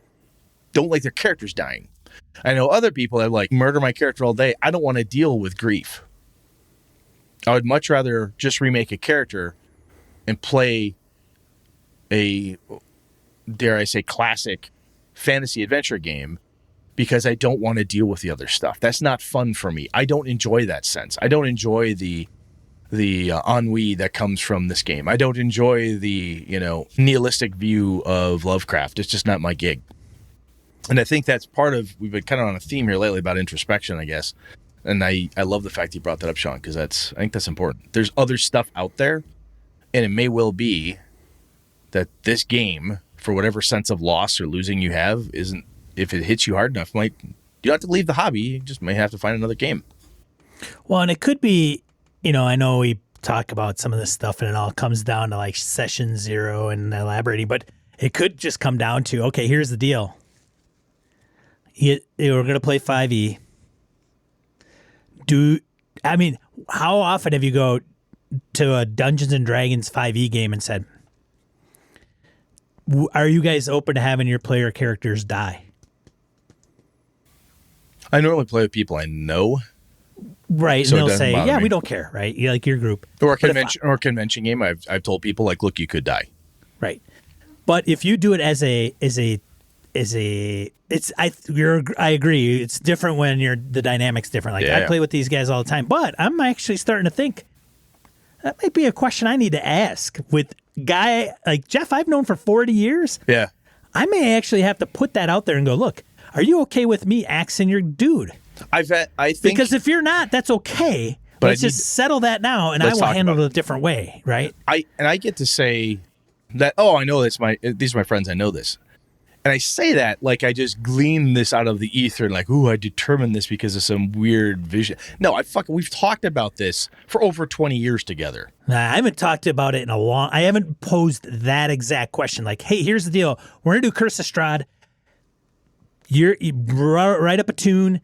[SPEAKER 2] don't like their characters dying. I know other people that like murder my character all day. I don't want to deal with grief. I would much rather just remake a character and play a, dare I say, classic fantasy adventure game because I don't want to deal with the other stuff. That's not fun for me. I don't enjoy that sense. I don't enjoy the ennui that comes from this game. I don't enjoy the, nihilistic view of Lovecraft. It's just not my gig. And I think that's part of, we've been kind of on a theme here lately about introspection, I guess. And I love the fact you brought that up, Sean, because I think that's important. There's other stuff out there, and it may well be that this game, for whatever sense of loss or losing you have, isn't, if it hits you hard enough, you don't have to leave the hobby. You just may have to find another game.
[SPEAKER 1] Well, and it could be, I know we talk about some of this stuff and it all comes down to like session 0 and elaborating, but it could just come down to, okay, here's the deal. We're going to play 5e. How often have you go to a Dungeons and Dragons 5e game and said, are you guys open to having your player characters die?
[SPEAKER 2] I normally play with people I know.
[SPEAKER 1] Right,
[SPEAKER 2] so
[SPEAKER 1] and they'll say,
[SPEAKER 2] me.
[SPEAKER 1] we don't care, right? You like your group.
[SPEAKER 2] Or a convention game, I've told people, like, look, you could die.
[SPEAKER 1] Right. But if you do it I agree. It's different when the dynamic's different. Like I play with these guys all the time, but I'm actually starting to think that might be a question I need to ask with guy like Jeff I've known for 40 years.
[SPEAKER 2] Yeah.
[SPEAKER 1] I may actually have to put that out there and go, look, are you okay with me axing your dude?
[SPEAKER 2] I think
[SPEAKER 1] because if you're not, that's okay. But let's just settle that now, and I will handle it a different way, right?
[SPEAKER 2] I get to say that. Oh, I know this. These are my friends. I know this. And I say that like I just gleaned this out of the ether and like, ooh, I determined this because of some weird vision. No, we've talked about this for over 20 years together.
[SPEAKER 1] I haven't talked about it I haven't posed that exact question. Like, hey, here's the deal. We're going to do Curse of Strahd. you write up a tune.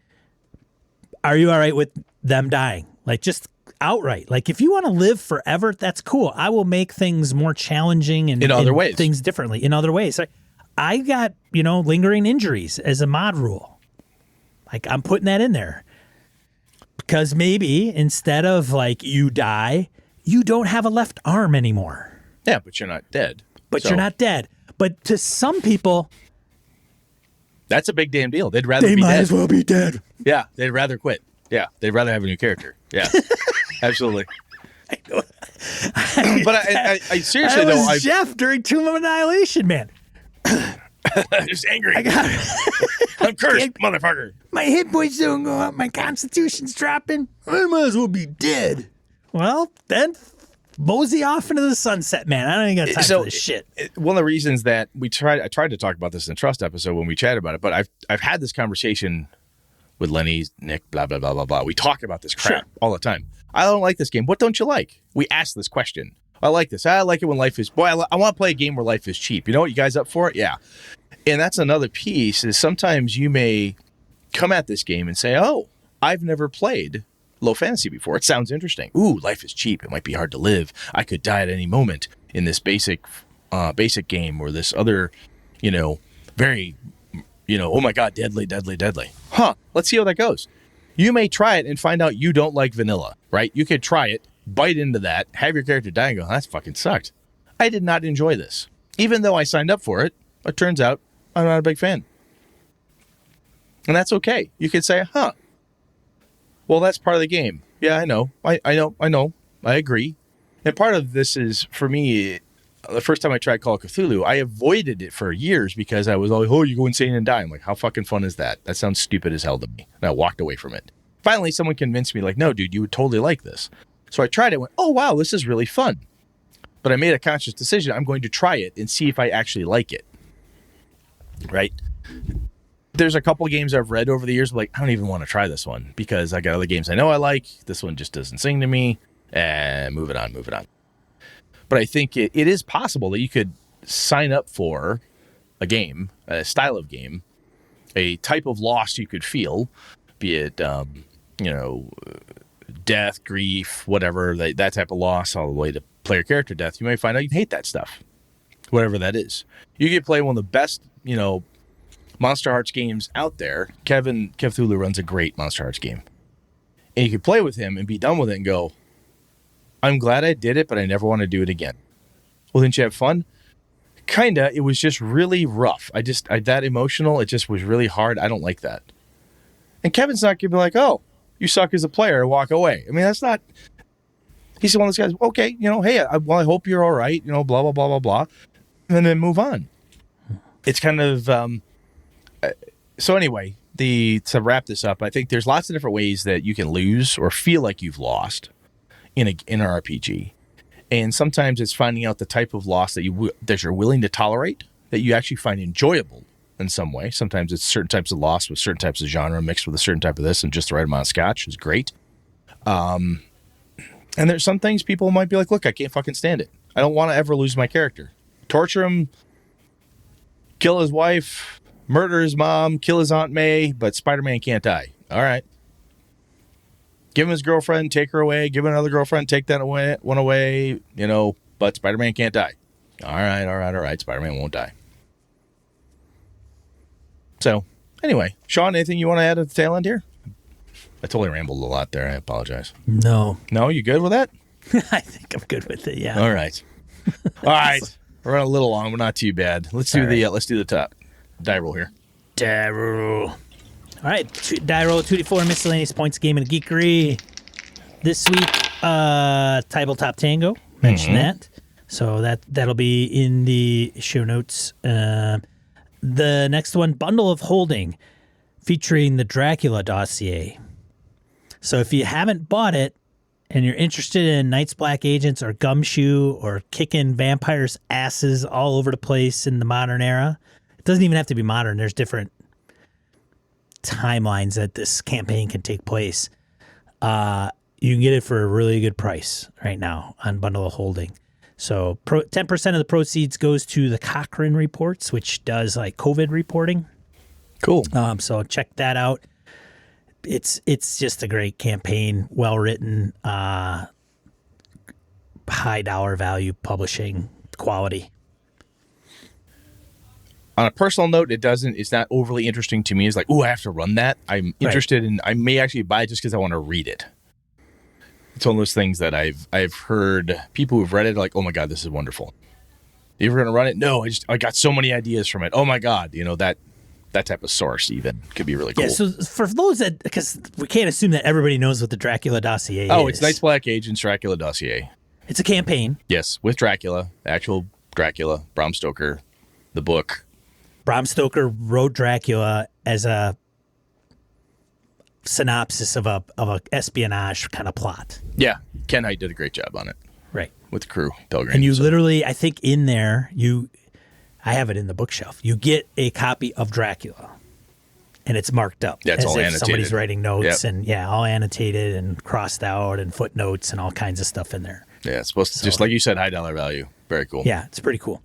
[SPEAKER 1] Are you all right with them dying? Like, just outright. Like, if you want to live forever, that's cool. I will make things more challenging and
[SPEAKER 2] in other ways,
[SPEAKER 1] things differently in other ways. Like, I got, lingering injuries as a mod rule. Like, I'm putting that in there because maybe instead of like you die, you don't have a left arm anymore.
[SPEAKER 2] Yeah, but you're not dead.
[SPEAKER 1] You're not dead. But to some people,
[SPEAKER 2] that's a big damn deal. They'd rather
[SPEAKER 1] they
[SPEAKER 2] be
[SPEAKER 1] might
[SPEAKER 2] dead.
[SPEAKER 1] as well be dead.
[SPEAKER 2] Yeah, they'd rather quit. Yeah, they'd rather have a new character. Yeah, absolutely. But I seriously though,
[SPEAKER 1] was Jeff during Tomb of Annihilation, man.
[SPEAKER 2] I'm just angry.
[SPEAKER 1] I got it.
[SPEAKER 2] I'm cursed, motherfucker.
[SPEAKER 1] My hit points don't go up. My constitution's dropping. I might as well be dead. Well, then mosey off into the sunset, man. I don't even got time for this shit.
[SPEAKER 2] One of the reasons that I tried to talk about this in the Trust episode when we chatted about it, but I've had this conversation with Lenny, Nick, blah, blah, blah, blah, blah. We talk about this crap all the time. I don't like this game. What don't you like? We ask this question. I like this. I like it when life is... Boy, I want to play a game where life is cheap. You know what? You guys up for it? Yeah. And that's another piece is sometimes you may come at this game and say, oh, I've never played low fantasy before. It sounds interesting. Ooh, life is cheap. It might be hard to live. I could die at any moment in this basic game or this other, very, oh my God, deadly, deadly, deadly. Huh. Let's see how that goes. You may try it and find out you don't like vanilla, right? You could try it, bite into that, have your character die and go, that fucking sucked. I did not enjoy this. Even though I signed up for it, it turns out I'm not a big fan. And that's okay. You could say, well, that's part of the game. Yeah, I know. I know. I agree. And part of this is, for me, the first time I tried Call of Cthulhu, I avoided it for years because I was always, you go insane and die. I'm like, how fucking fun is that? That sounds stupid as hell to me. And I walked away from it. Finally, someone convinced me, like, no, dude, you would totally like this. So I tried it and went, oh, wow, this is really fun. But I made a conscious decision. I'm going to try it and see if I actually like it. Right? There's a couple of games I've read over the years, like, I don't even want to try this one because I got other games I know I like. This one just doesn't sing to me. And move it on. But I think it is possible that you could sign up for a game, a style of game, a type of loss you could feel, be it, death, grief, whatever, that type of loss, all the way to player character death. You may find out you hate that stuff, whatever that is. You could play one of the best, Monster Hearts games out there. Kev Thulu runs a great Monster Hearts game. And you could play with him and be done with it and go, I'm glad I did it, but I never want to do it again. Well, didn't you have fun? Kinda. It was just really rough. That emotional, it just was really hard. I don't like that. And Kevin's not going to be like, oh, you suck as a player and walk away. I mean, that's not... He's one of those guys, okay, hey, I hope you're all right, blah, blah, blah, blah, blah. And then move on. It's kind of... So anyway, to wrap this up, I think there's lots of different ways that you can lose or feel like you've lost in an RPG. And sometimes it's finding out the type of loss that you're willing to tolerate, that you actually find enjoyable in some way. Sometimes it's certain types of loss with certain types of genre mixed with a certain type of this and just the right amount of scotch is great. And there's some things people might be like, look, I can't fucking stand it. I don't want to ever lose my character. Torture him, kill his wife, murder his mom, kill his Aunt May, but Spider-Man can't die. All right. Give him his girlfriend, take her away. Give him another girlfriend, take that one away. But Spider-Man can't die. All right. Spider-Man won't die. So, anyway, Sean, anything you want to add at the tail end here? I totally rambled a lot there. I apologize.
[SPEAKER 1] No,
[SPEAKER 2] you good with that?
[SPEAKER 1] I think I'm good with it. Yeah.
[SPEAKER 2] All right. We're running a little long, but not too bad. Let's do the top die roll here.
[SPEAKER 1] Die roll. All right, die roll 2d4 miscellaneous points, game and geekery. This week, tabletop tango. Mention that. So that'll be in the show notes. The next one, bundle of holding, featuring the Dracula dossier. So if you haven't bought it and you're interested in Night's Black Agents or Gumshoe or kicking vampires' asses all over the place in the modern era, it doesn't even have to be modern. There's different timelines that this campaign can take place. You can get it for a really good price right now on Bundle of Holding. So 10% of the proceeds goes to the Cochrane Reports, which does like COVID reporting.
[SPEAKER 2] Cool.
[SPEAKER 1] So check that out. It's just a great campaign, well written, high dollar value publishing quality.
[SPEAKER 2] On a personal note, it's not overly interesting to me. It's like, oh, I have to run that. I'm interested in, I may actually buy it just because I want to read it. It's one of those things that I've heard people who've read it like, oh my God, this is wonderful. You ever going to run it? No, I got so many ideas from it. Oh my God, that type of source even could be really cool.
[SPEAKER 1] Yeah, so for those that, because we can't assume that everybody knows what the Dracula dossier is.
[SPEAKER 2] Oh, it's Night's Black Agents Dracula dossier.
[SPEAKER 1] It's a campaign.
[SPEAKER 2] Yes, with Dracula, actual Dracula, Bram Stoker, the book.
[SPEAKER 1] Bram Stoker wrote Dracula as a synopsis of a espionage kind of plot.
[SPEAKER 2] Yeah, Ken Hite did a great job on it.
[SPEAKER 1] Right.
[SPEAKER 2] With the crew, Pelgrim.
[SPEAKER 1] And you literally, I think in there, I have it in the bookshelf. You get a copy of Dracula, and it's marked up.
[SPEAKER 2] Yeah, it's
[SPEAKER 1] as
[SPEAKER 2] all
[SPEAKER 1] if
[SPEAKER 2] annotated.
[SPEAKER 1] Somebody's writing notes,
[SPEAKER 2] Yep.
[SPEAKER 1] and all annotated and crossed out and footnotes and all kinds of stuff in there.
[SPEAKER 2] Yeah, it's supposed to, just like you said, high dollar value. Very cool.
[SPEAKER 1] Yeah, it's pretty cool.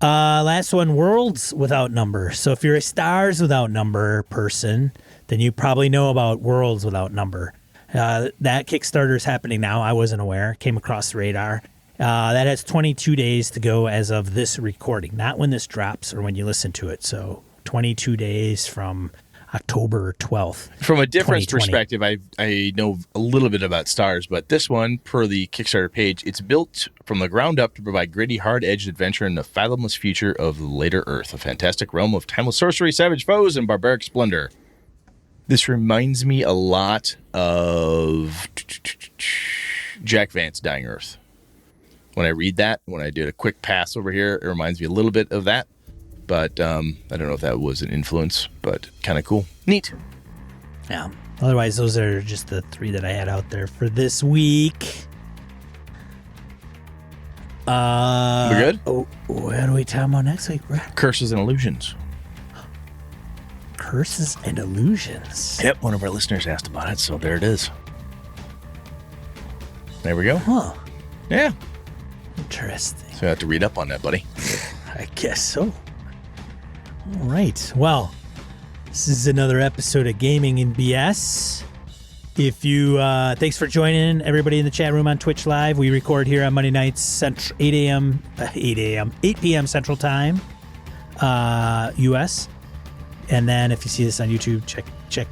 [SPEAKER 1] Last one, Worlds Without Number. So if you're a Stars Without Number person, then you probably know about Worlds Without Number. That Kickstarter is happening now. I wasn't aware. Came across the radar. That has 22 days to go as of this recording, not when this drops or when you listen to it. So 22 days from October 12th.
[SPEAKER 2] From a different
[SPEAKER 1] 2020.
[SPEAKER 2] perspective, I know a little bit about Stars, but this one, per the Kickstarter page, it's built from the ground up to provide gritty, hard-edged adventure in the fathomless future of the later Earth, a fantastic realm of timeless sorcery, savage foes, and barbaric splendor. This reminds me a lot of Jack Vance, Dying Earth. When I read that, when I did a quick pass over here, it reminds me a little bit of that. But I don't know if that was an influence, but kind of cool. Neat.
[SPEAKER 1] Yeah. Otherwise, those are just the three that I had out there for this week.
[SPEAKER 2] We good?
[SPEAKER 1] Oh, what are we talking about next week, Brad?
[SPEAKER 2] Curses and Illusions.
[SPEAKER 1] Curses and Illusions.
[SPEAKER 2] Yep, one of our listeners asked about it, so there it is. There we go.
[SPEAKER 1] Huh.
[SPEAKER 2] Yeah.
[SPEAKER 1] Interesting.
[SPEAKER 2] So I have to read up on that, buddy.
[SPEAKER 1] I guess so. All right. Well, this is another episode of Gaming in BS. If you, thanks for joining everybody in the chat room on Twitch Live. We record here on Monday nights, 8 p.m. Central Time, U.S. And then if you see this on YouTube, check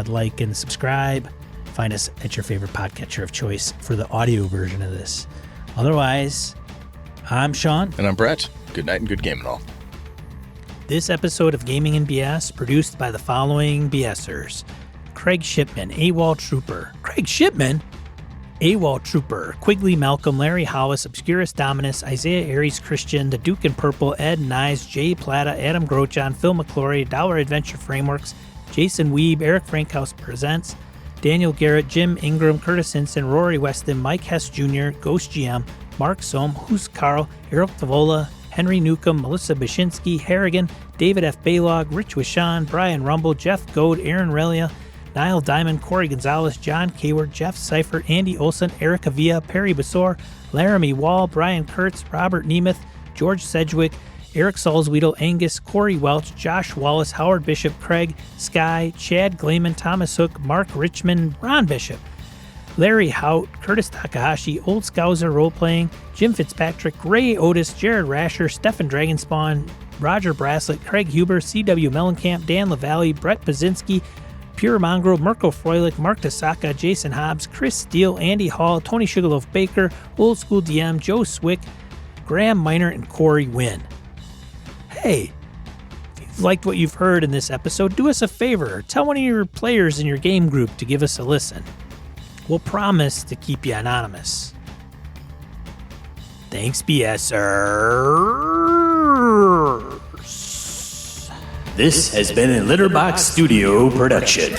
[SPEAKER 1] like and subscribe. Find us at your favorite podcatcher of choice for the audio version of this. Otherwise, I'm Sean.
[SPEAKER 2] And I'm Brett. Good night and good gaming all.
[SPEAKER 1] This episode of Gaming in BS produced by the following BSers. Craig Shipman, AWOL Trooper. Craig Shipman? AWOL Trooper. Quigley Malcolm, Larry Hollis, Obscurus Dominus, Isaiah Aries Christian, The Duke in Purple, Ed Nyes, Jay Plata, Adam Grochon, Phil McClory, Dollar Adventure Frameworks, Jason Weeb, Eric Frankhouse Presents, Daniel Garrett, Jim Ingram, Curtis Hinson, Rory Weston, Mike Hess Jr., Ghost GM, Mark Sohm, Hoos Carl, Eric Tavola, Henry Newcomb, Melissa Bashinsky, Harrigan, David F. Baylog, Rich Wishan, Brian Rumble, Jeff Goad, Aaron Relia, Niall Diamond, Corey Gonzalez, John Kayward, Jeff Seifert, Andy Olson, Eric Avia, Perry Basor, Laramie Wall, Brian Kurtz, Robert Nemeth, George Sedgwick, Eric Salzwedel, Angus, Corey Welch, Josh Wallace, Howard Bishop, Craig, Sky, Chad Glayman, Thomas Hook, Mark Richmond, Ron Bishop, Larry Hout, Curtis Takahashi, Old Scouser Roleplaying, Jim Fitzpatrick, Ray Otis, Jared Rasher, Stefan Dragonspawn, Roger Braslett, Craig Huber, C.W. Mellencamp, Dan LaValle, Brett Pazinski, Pure Mongrel, Mirko Froelich, Mark Tasaka, Jason Hobbs, Chris Steele, Andy Hall, Tony Sugarloaf Baker, Old School DM, Joe Swick, Graham Miner, and Corey Wynn. Hey, if you've liked what you've heard in this episode, do us a favor. Tell one of your players in your game group to give us a listen. We'll promise to keep you anonymous. Thanks, BSers. This has been a Litterbox Studio production.